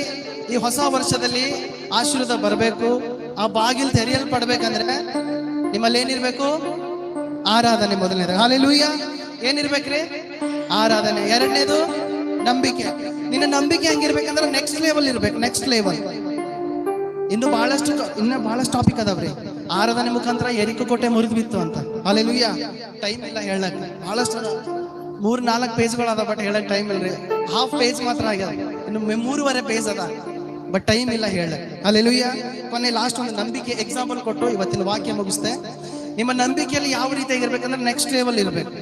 ಈ ಹೊಸ ವರ್ಷದಲ್ಲಿ ಆಶೀರ್ವಾದ ಬರಬೇಕು, ಆ ಬಾಗಿಲು ತೆರೆಯಲ್ಪಡ್ಬೇಕಂದ್ರೆ ನಿಮ್ಮಲ್ಲಿ ಏನಿರ್ಬೇಕು? ಆರಾಧನೆ ಮೊದಲನೇದು. ಹಲ್ಲೆಲೂಯಾ. ಏನಿರ್ಬೇಕ್ರಿ? ಆರಾಧನೆ. ಎರಡನೇದು ನಂಬಿಕೆ. ನಿನ್ನ ನಂಬಿಕೆ ಹೆಂಗಿರ್ಬೇಕಂದ್ರೆ ನೆಕ್ಸ್ಟ್ ಲೆವೆಲ್ ಇರ್ಬೇಕು. Next level. ಇನ್ನು ಬಹಳಷ್ಟು ಟಾಪಿಕ್ ಅದಾವ್ರಿ. ಆರಾಧನೆ ಮುಖಾಂತರ ಎರಿಕೋ ಕೋಟೆ ಮುರಿದು ಬಿತ್ತು ಅಂತ. ಹಲ್ಲೆಲೂಯಾ. ಟೈಮ್ ಇಲ್ಲ ಹೇಳಕ್. ಬಹಳಷ್ಟು 3-4 ಪೇಜ್ಗಳು ಅದ, ಬಟ್ ಹೇಳಕ್ ಟೈಮ್ ಇಲ್ರಿ. ಹಾಫ್ ಪೇಜ್ ಮಾತ್ರ ಆಗ್ಯದ, ಇನ್ನು 3.5 ಪೇಜ್ ಅದ, ಬಟ್ ಟೈಮ್ ಇಲ್ಲ ಹೇಳಕ್. ಹಲ್ಲೆಲೂಯಾ. ಕೊನೆ ಲಾಸ್ಟ್ ಒಂದು ನಂಬಿಕೆ ಎಕ್ಸಾಂಪಲ್ ಕೊಟ್ಟು ಇವತ್ತಿನ ವಾಕ್ಯ ಮುಗಿಸ್ತೆ. ನಿಮ್ಮ ನಂಬಿಕೆಯಲ್ಲಿ ಯಾವ ರೀತಿಯಾಗಿರ್ಬೇಕಂದ್ರೆ ನೆಕ್ಸ್ಟ್ ಲೆವೆಲ್ ಇರ್ಬೇಕು.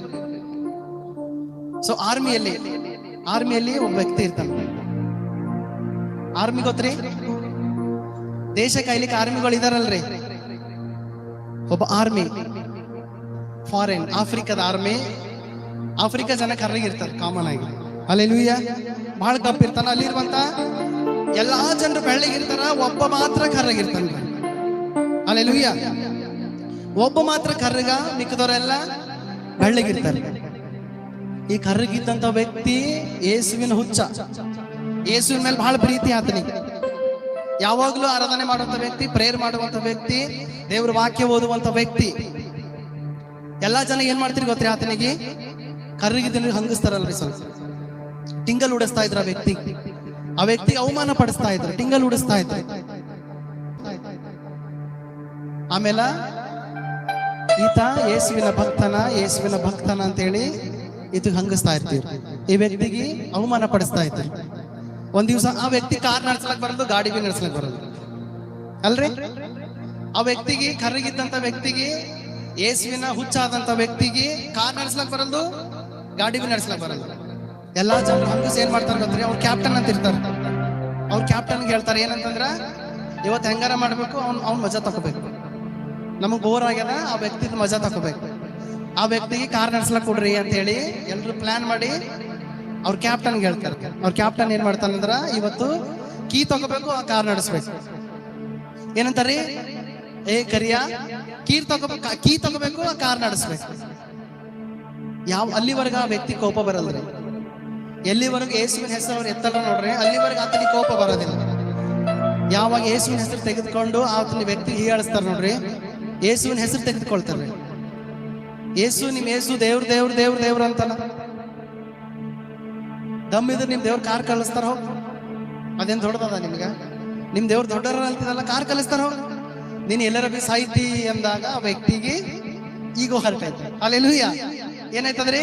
ಸೊ ಆರ್ಮಿಯಲ್ಲಿ ಒಬ್ಬ ವ್ಯಕ್ತಿ ಇರ್ತಾನೆ. ಆರ್ಮಿ ಗೊತ್ತ್ರಿ? ದೇಶ ಕಾಯ್ಲಿಕ್ಕೆ ಆರ್ಮಿಗಳು ಇದಾರಲ್ರಿ. ಒಬ್ಬ ಆರ್ಮಿ ಫಾರಿನ್ ಆಫ್ರಿಕಾದ ಆರ್ಮಿ. ಆಫ್ರಿಕಾ ಜನ ಕರ್ರಗಿರ್ತಾರೆ ಕಾಮನ್ ಆಗಿ. ಹಲ್ಲೆಲೂಯಾ. ಬಹಳ ಕಪ್ಪು ಇರ್ತಾನ. ಅಲ್ಲಿರುವಂತ ಎಲ್ಲಾ ಜನರು ಬೆಳ್ಳಗಿರ್ತಾರ, ಒಬ್ಬ ಮಾತ್ರ ಕರ್ರಗಿರ್ತಾನೆ. ಹಲ್ಲೆಲೂಯಾ. ಒಬ್ಬ ಮಾತ್ರ ಕರ್ರಗ, ಮಿಕ್ಕದವರೆಲ್ಲ ಬೆಳ್ಳಗಿರ್ತಾರೆ. ಈ ಕರ್ರಗಿದ್ದಂತ ವ್ಯಕ್ತಿ ಯೇಸುವಿನ ಹುಚ್ಚ. ಯೇಸುವಿನ ಮೇಲೆ ಬಹಳ ಪ್ರೀತಿ ಆತನಿಗೆ. ಯಾವಾಗ್ಲೂ ಆರಾಧನೆ ಮಾಡುವಂತ ವ್ಯಕ್ತಿ, ಪ್ರೇಯರ್ ಮಾಡುವಂತ ವ್ಯಕ್ತಿ, ದೇವ್ರ ವಾಕ್ಯ ಓದುವಂತ ವ್ಯಕ್ತಿ. ಎಲ್ಲಾ ಜನ ಏನ್ ಮಾಡ್ತೀರಿ ಗೊತ್ತ್ರಿ? ಆತನಿಗೆ ಕರ್ರಗಿದ್ದನಿಗೆ ಹಂಗಿಸ್ತಾರಲ್ರಿ, ಸ್ವಲ್ಪ ಟಿಂಗಲ್ ಉಡಿಸ್ತಾ ಇದ್ರ ಆ ವ್ಯಕ್ತಿಗೆ ಅವಮಾನ ಪಡಿಸ್ತಾ ಇದ್ರು, ಟಿಂಗಲ್ ಉಡಿಸ್ತಾ ಇದ್ರು. ಆಮೇಲೆ ಈತ ಯೇಸುವಿನ ಭಕ್ತನ ಅಂತೇಳಿ ಇದು ಹಂಗಿಸ್ತಾ ಇರ್ತೀವಿ. ಈ ವ್ಯಕ್ತಿಗೆ ಅವಮಾನ ಪಡಿಸ್ತಾ ಇದ್ರು. ಒಂದ್ ದಿವ್ಸ ಆ ವ್ಯಕ್ತಿ ಕಾರ್ ನಡ್ಸ್ಲಕ್ ಬರೋದು, ಗಾಡಿ ಬಿ ನಡ್ಸ್ಲಕ್ ಬರೋದು ಅಲ್ರಿ. ಆ ವ್ಯಕ್ತಿಗೆ, ಕರ್ರಗಿದ್ದಂತ ವ್ಯಕ್ತಿಗೆ, ಯೇಸುವಿನ ಹುಚ್ಚಾದಂತ ವ್ಯಕ್ತಿಗೆ ಕಾರ್ ನಡ್ಸ್ಲಕ್ ಬರೋದು, ಗಾಡಿ ಬಿ ನಡ್ಸ್ಲಕ್ ಬರೋದು. ಎಲ್ಲಾ ಜನರು ಹಂಗಸ್ ಏನ್ ಮಾಡ್ತಾರ ಗೊತ್ತ್ರಿ? ಅವ್ರ ಕ್ಯಾಪ್ಟನ್ ಅಂತ ಇರ್ತಾರ. ಅವ್ರ ಕ್ಯಾಪ್ಟನ್ಗೆ ಹೇಳ್ತಾರೆ ಏನಂತಂದ್ರ, ಇವತ್ತು ಹೆಂಗಾರ ಮಾಡ್ಬೇಕು, ಅವ್ನ್ ಮಜಾ ತಗೋಬೇಕು. ನಮಗ್ ಬೋರ್ ಆಗ್ಯದ, ಆ ವ್ಯಕ್ತಿದ್ ಮಜಾ ತಗೋಬೇಕು. ಆ ವ್ಯಕ್ತಿಗೆ ಕಾರ್ ನಡ್ಸ್ಲಕ್ ಕೊಡ್ರಿ ಅಂತ ಹೇಳಿ ಎಲ್ರು ಪ್ಲಾನ್ ಮಾಡಿ ಅವ್ರ ಕ್ಯಾಪ್ಟನ್ಗೆ ಹೇಳ್ತಾರೆ. ಅವ್ರ ಕ್ಯಾಪ್ಟನ್ ಏನ್ ಮಾಡ್ತಾನಂದ್ರ, ಇವತ್ತು ಕೀ ತಗೋಬೇಕು, ಆ ಕಾರ್ ನಡೆಸ್ಬೇಕು. ಏನಂತಾರಿ? ಏ ಕರಿಯ, ಕೀ ತಗೋಬೇಕು, ಆ ಕಾರ್ ನಡೆಸ್ಬೇಕು. ಅಲ್ಲಿವರೆಗ ಆ ವ್ಯಕ್ತಿ ಕೋಪ ಬರಲ್ರಿ. ಎಲ್ಲಿವರೆಗೂ ಯೇಸುವಿನ ಹೆಸರು ಅವ್ರು ಎತ್ತಲ್ಲ ನೋಡ್ರಿ, ಅಲ್ಲಿವರೆಗೆ ಆತನಿಗೆ ಕೋಪ ಬರೋದಿಲ್ಲ. ಯಾವಾಗ ಯೇಸುವಿನ ಹೆಸರು ತೆಗೆದುಕೊಂಡು ಆತನ ವ್ಯಕ್ತಿ ಹೀಯಾಳಿಸ್ತಾರ ನೋಡ್ರಿ, ಯೇಸುವಿನ ಹೆಸರು ತೆಗೆದುಕೊಳ್ತಾರೆ. ನಿಮ್ ಯೇಸು ದೇವ್ರ ಅಂತಲ್ಲ. ದಮ್ಮಿದ್ರೆ ನಿಮ್ ದೇವ್ರ ಕಾರ್ ಕಳಿಸ್ತಾರ ಹೋಗ್. ಅದೇನ್ ದೊಡ್ಡದ ನಿಮ್ಗ? ನಿಮ್ ದೇವ್ರ ದೊಡ್ಡರ ಅಂತಿದಲ್ಲ, ಕಾರ್ ಕಲಿಸ್ತಾರ ಹೋಗ್. ನೀನ್ ಎಲ್ಲರ ಬಿ ಸಾಹಿತಿ ಅಂದಾಗ ಆ ವ್ಯಕ್ತಿಗೆ ಈಗೋ ಹರ್ಟ್ ಆಯ್ತು. ಹಲ್ಲೆಲೂಯಾ. ಏನಾಯ್ತದ್ರಿ?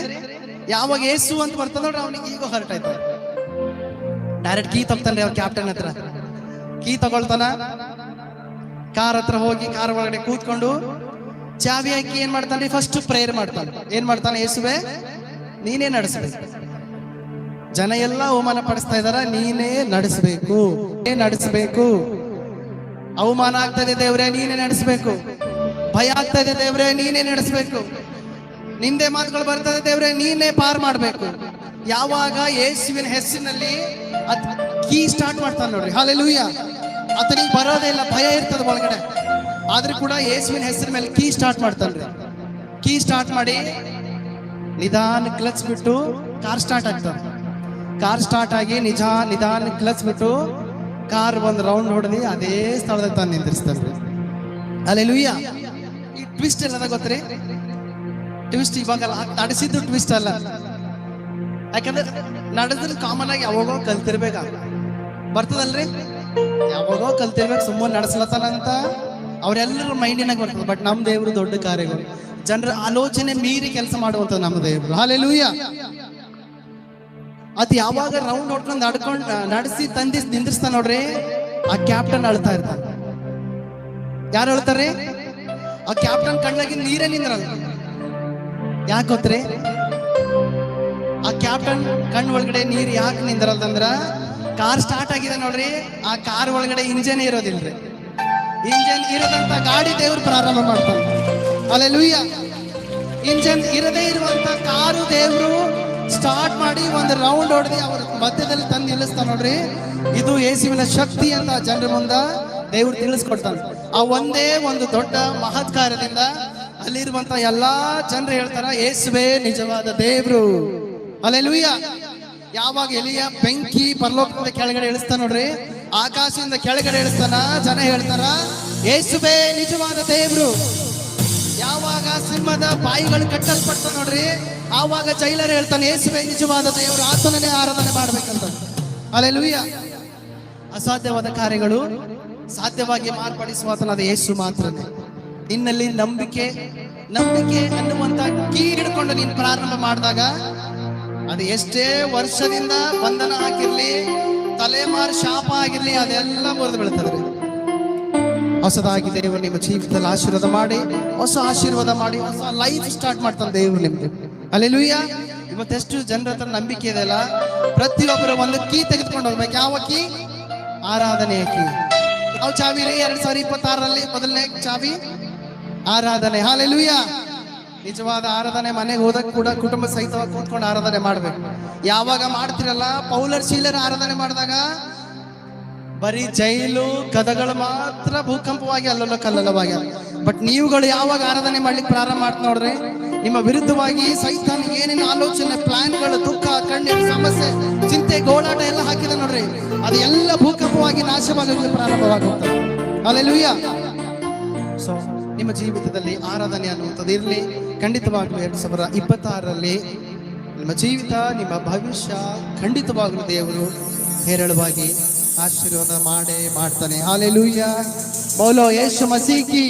ಯಾವಾಗ ಯೇಸು ಅಂತ ಬರ್ತದ ನೋಡ್ರಿ, ಅವನಿಗೆ ಈಗೋ ಹರ್ಟ್ ಆಯ್ತು. ಡೈರೆಕ್ಟ್ ಕೀ ತಗ್ತಾನ್ರಿ ಅವ್ರ ಕ್ಯಾಪ್ಟನ್ ಹತ್ರ. ಕೀ ತಗೊಳ್ತಾನ, ಕಾರ್ ಹತ್ರ ಹೋಗಿ ಕಾರ್ ಒಳಗಡೆ ಕೂತ್ಕೊಂಡು ಚಾವಿ ಹಾಕಿ ಏನ್ ಮಾಡ್ತಾನ್ರಿ? ಫಸ್ಟ್ ಪ್ರೇಯರ್ ಮಾಡ್ತಾನೆ. ಏನ್ ಮಾಡ್ತಾನೆ? ಯೇಸುವೆ ನೀನೇ ನಡೆಸಬೇಕು. ಜನ ಎಲ್ಲ ಅವಮಾನ ಪಡಿಸ್ತಾ ಇದಾರ, ನೀನೇ ನಡೆಸಬೇಕು. ಅವಮಾನ ಆಗ್ತದೆ ದೇವ್ರೆ, ನೀನೇ ನಡೆಸಬೇಕು. ಭಯ ಆಗ್ತದೆ ದೇವ್ರೆ, ನೀನೇ ನಡೆಸಬೇಕು. ನಿಂದೆ ಮಾತುಗಳು ಬರ್ತದೆ ದೇವ್ರೆ, ನೀನೇ ಪಾರ್ ಮಾಡ್ಬೇಕು. ಯಾವಾಗ ಯೇಸುವಿನ ಹೆಸರಿನಲ್ಲಿ ಕೀ ಸ್ಟಾರ್ಟ್ ಮಾಡ್ತಾನೆ ನೋಡ್ರಿ. ಹಲ್ಲೆಲೂಯಾ. ಆತನಿಗೆ ಬರೋದೇ ಇಲ್ಲ, ಭಯ ಇರ್ತದ ಒಳಗಡೆ. ಆದ್ರೂ ಕೂಡ ಯೇಸುವಿನ ಹೆಸರ ಮೇಲೆ ಕೀ ಸ್ಟಾರ್ಟ್ ಮಾಡ್ತಾನ್ರಿ. ಕೀ ಸ್ಟಾರ್ಟ್ ಮಾಡಿ ನಿಧಾನ ಕ್ಲಚ್ ಬಿಟ್ಟು ಕಾರ್ ಸ್ಟಾರ್ಟ್ ಆಗ್ತಾನೆ. ಕಾರ್ ಸ್ಟಾರ್ಟ್ ಆಗಿ ನಿಧಾನ ಕ್ಲಚ್ ಬಿಟ್ಟು ಕಾರ್ ಒಂದ್ ರೌಂಡ್ ಹೊಡೆದಿ ಅದೇ ಸ್ಥಳದಲ್ಲಿ ತಾನು ನಿಂದಿರ್ಸ್ತಾನ್ರಿ. ಹಲ್ಲೆಲೂಯಾ. ಈ ಟ್ವಿಸ್ಟ್ ಎಲ್ಲದ ಗೊತ್ತ್ರಿ? ಟ್ವಿಸ್ಟ್ ಇವಾಗ ನಡೆಸಿದ್ದು ಟ್ವಿಸ್ಟ್ ಅಲ್ಲ. ಯಾಕಂದ್ರೆ ನಡೆದ್ರೆ ಕಾಮನ್ ಆಗಿ ಯಾವಾಗೋ ಕಲ್ತಿರ್ಬೇಕ ಬರ್ತದಲ್ರಿ, ಯಾವಾಗೋ ಕಲ್ತಿರ್ಬೇಕು. ಸುಮ್ಮನೆ ನಡೆಸ್ಲತ್ತಾನಂತ ಅವ್ರೆಲ್ಲರ ಮೈಂಡಿನಾಗ ಬರ್ತದೆ. ಬಟ್ ನಮ್ ದೇವ್ರು ದೊಡ್ಡ ಕಾರ್ಯಗಳು, ಜನರ ಆಲೋಚನೆ ಮೀರಿ ಕೆಲಸ ಮಾಡುವಂತ ನಮ್ಮ ದೇವ್ರು. ಹಲ್ಲೆಲೂಯಾ. ಅದ್ ಯಾವಾಗ ರೌಂಡ್ ಹೊಡ್ಕೊಂಡು ನಡೆಸಿ ತಂದಿ ನಿಂದಿರ್ಸ್ತಾನ ನೋಡ್ರಿ, ಆ ಕ್ಯಾಪ್ಟನ್ ಅಳ್ತಾ ಇರ್ತಾನೆ. ಯಾರು ಅಳ್ತಾರ್ರಿ? ಆ ಕ್ಯಾಪ್ಟನ್ ಕಣ್ಣಾಗಿ ನೀರೇ ನಿಂದ್ರಲ್ಲ. ಯಾಕೆ ಗೊತ್ತ್ರಿ? ಆ ಕ್ಯಾಪ್ಟನ್ ಕಣ್ ಒಳಗಡೆ ನೀರ್ ಯಾಕೆ ನಿಂದ್ರಲ್ದಂದ್ರ, ಕಾರ್ ಸ್ಟಾರ್ಟ್ ಆಗಿದೆ ನೋಡ್ರಿ, ಆ ಕಾರ್ ಒಳಗಡೆ ಇಂಜನ್ ಇರೋದಿಲ್ರಿ. ಇಂಜನ್ ಇರದಂತ ಗಾಡಿ ದೇವ್ರು ಪ್ರಾರಂಭ ಮಾಡ್ತಾನೆ. ಹಲ್ಲೆಲೂಯಾ. ಇಂಜನ್ ಇರದೇ ಇರುವಂತ ಕಾರು ದೇವ್ರು ಸ್ಟಾರ್ಟ್ ಮಾಡಿ ಒಂದು ರೌಂಡ್ ಹೊಡೆದಿ ಅವ್ರ ಮಧ್ಯದಲ್ಲಿ ತಂದು ನಿಲ್ಲಿಸ್ತಾ ನೋಡ್ರಿ. ಇದು ಯೇಸುವಿನ ಶಕ್ತಿ ಅಂತ ಜನರ ಮುಂದ ದೇವ್ರು ತಿಳಿಸ್ಕೊಡ್ತಾನೆ. ಆ ಒಂದೇ ಒಂದು ದೊಡ್ಡ ಮಹತ್ ಕಾರ್ಯದಿಂದ ಅಲ್ಲಿರುವಂತ ಎಲ್ಲಾ ಜನರು ಹೇಳ್ತಾರ, ಯೇಸುವೇ ನಿಜವಾದ ದೇವ್ರು. ಹಲ್ಲೆಲೂಯಾ. ಯಾವಾಗ ಎಲಿಯ ಬೆಂಕಿ ಪರಲೋಕದಿಂದ ಕೆಳಗಡೆ ಇಳಿಸ್ತಾನ ನೋಡ್ರಿ, ಆಕಾಶದಿಂದ ಕೆಳಗಡೆ ಇಳಿಸ್ತಾನ, ಜನ ಹೇಳ್ತಾರ ಯೇಸುವೇ ನಿಜವಾದ ದೇವ್ರು. ಯಾವಾಗ ಸಿಂಹದ ಬಾಯಿಗಳು ಕಟ್ಟಲ್ಪಡ್ತ ನೋಡ್ರಿ, ಆವಾಗ ಜೈಲರ್ ಹೇಳ್ತಾನೆ ಯೇಸುವೇ ನಿಜವಾದ ದೇವರು, ಆತನನ್ನೇ ಆರಾಧನೆ ಮಾಡ್ಬೇಕಂತ. ಹಲ್ಲೆಲೂಯಾ. ಅಸಾಧ್ಯವಾದ ಕಾರ್ಯಗಳು ಸಾಧ್ಯವಾಗಿ ಮಾರ್ಪಡಿಸುವಾತನಾದ ಯೇಸು ಮಾತ್ರನೇ. ನಿನ್ನಲ್ಲಿ ನಂಬಿಕೆ ಅನ್ನುವಂತ ಕೀ ಹಿಡ್ಕೊಂಡು ನೀನು ಪ್ರಾರಂಭ ಮಾಡಿದಾಗ ಅದು ಎಷ್ಟೇ ವರ್ಷದಿಂದ ಬಂಧನ ಆಗಿರ್ಲಿ, ತಲೆಮಾರು ಶಾಪ ಆಗಿರ್ಲಿ, ಅದೆಲ್ಲ ಮುರಿದು ಬೀಳ್ತದ್ರಿ. ಹೊಸದಾಗಿ ದೇವರು ನಿಮ್ಮ ಜೀವಿತದಲ್ಲಿ ಆಶೀರ್ವಾದ ಮಾಡಿ, ಹೊಸ ಆಶೀರ್ವಾದ ಮಾಡಿ, ಹೊಸ ಲೈಫ್ ಸ್ಟಾರ್ಟ್ ಮಾಡ್ತಾನೆ ದೇವರು ನಿಮ್ಗೆ. ಹಲ್ಲೆಲೂಯಾ. ಇವತ್ತೆಷ್ಟು ಜನರ ಹತ್ರ ನಂಬಿಕೆ ಇದೆ ಅಲ್ಲ, ಪ್ರತಿಯೊಬ್ಬರು ಒಂದು ಕೀ ತೆಗೆದುಕೊಂಡು ಹೋಗ್ಬೇಕು. ಯಾವ ಕೀ? ಆರಾಧನೆಯ ಕೀ. ಯಾವ ಚಾವಿ ರೀ? 2026ರಲ್ಲಿ ಮೊದಲನೇ ಚಾವಿ ಆರಾಧನೆ. ಹಲ್ಲೆಲೂಯಾ. ನಿಜವಾದ ಆರಾಧನೆ ಮನೆಗೆ ಹೋದಾಗ ಕೂಡ ಕುಟುಂಬ ಸಹಿತವಾಗಿ ಕೂತ್ಕೊಂಡು ಆರಾಧನೆ ಮಾಡ್ಬೇಕು. ಯಾವಾಗ ಮಾಡ್ತಿರಲ್ಲ, ಪೌಲರ್ ಶೀಲರ್ ಆರಾಧನೆ ಮಾಡಿದಾಗ ಬರೀ ಜೈಲು ಕದಗಳು ಮಾತ್ರ ಭೂಕಂಪವಾಗಿ ಅಲ್ಲಲ್ಲ ಕಲ್ಲಲ್ಲವಾಗಿ. ಬಟ್ ನೀವುಗಳು ಯಾವಾಗ ಆರಾಧನೆ ಮಾಡ್ಲಿಕ್ಕೆ ಪ್ರಾರಂಭ ಮಾಡ್ತಾ ನೋಡ್ರಿ, ನಿಮ್ಮ ವಿರುದ್ಧವಾಗಿ ಸೈತಾನಿಗೆ ಏನೇನು ಆಲೋಚನೆ, ಪ್ಲಾನ್ಗಳು, ದುಃಖ, ಕಣ್ಣೀರು, ಸಮಸ್ಯೆ, ಚಿಂತೆ, ಗೋಳಾಟ ಎಲ್ಲ ಹಾಕಿದ ನೋಡ್ರಿ, ಅದು ಎಲ್ಲ ಭೂಕಂಪವಾಗಿ ನಾಶವಾಗಲಿಕ್ಕೆ ಪ್ರಾರಂಭವಾಗುತ್ತೆ. ಹಲ್ಲೆಲೂಯಾ. ಸೊ ನಿಮ್ಮ ಜೀವಿತದಲ್ಲಿ ಆರಾಧನೆ ಅನ್ನುವಂಥದ್ದು ಇರಲಿ. ಖಂಡಿತವಾಗ್ಲೂ 2026ರಲ್ಲಿ ನಿಮ್ಮ ಜೀವಿತ, ನಿಮ್ಮ ಭವಿಷ್ಯ ಖಂಡಿತವಾಗ್ಲೂ ದೇವರು ಹೇರಳವಾಗಿ ಆಶೀರ್ವಾದ ಮಾಡೇ ಮಾಡ್ತಾನೆ. ಹಲ್ಲೆಲೂಯಾ. ಬೋಲೋ ಯೇಸು ಮಸೀಹ್ ಕಿ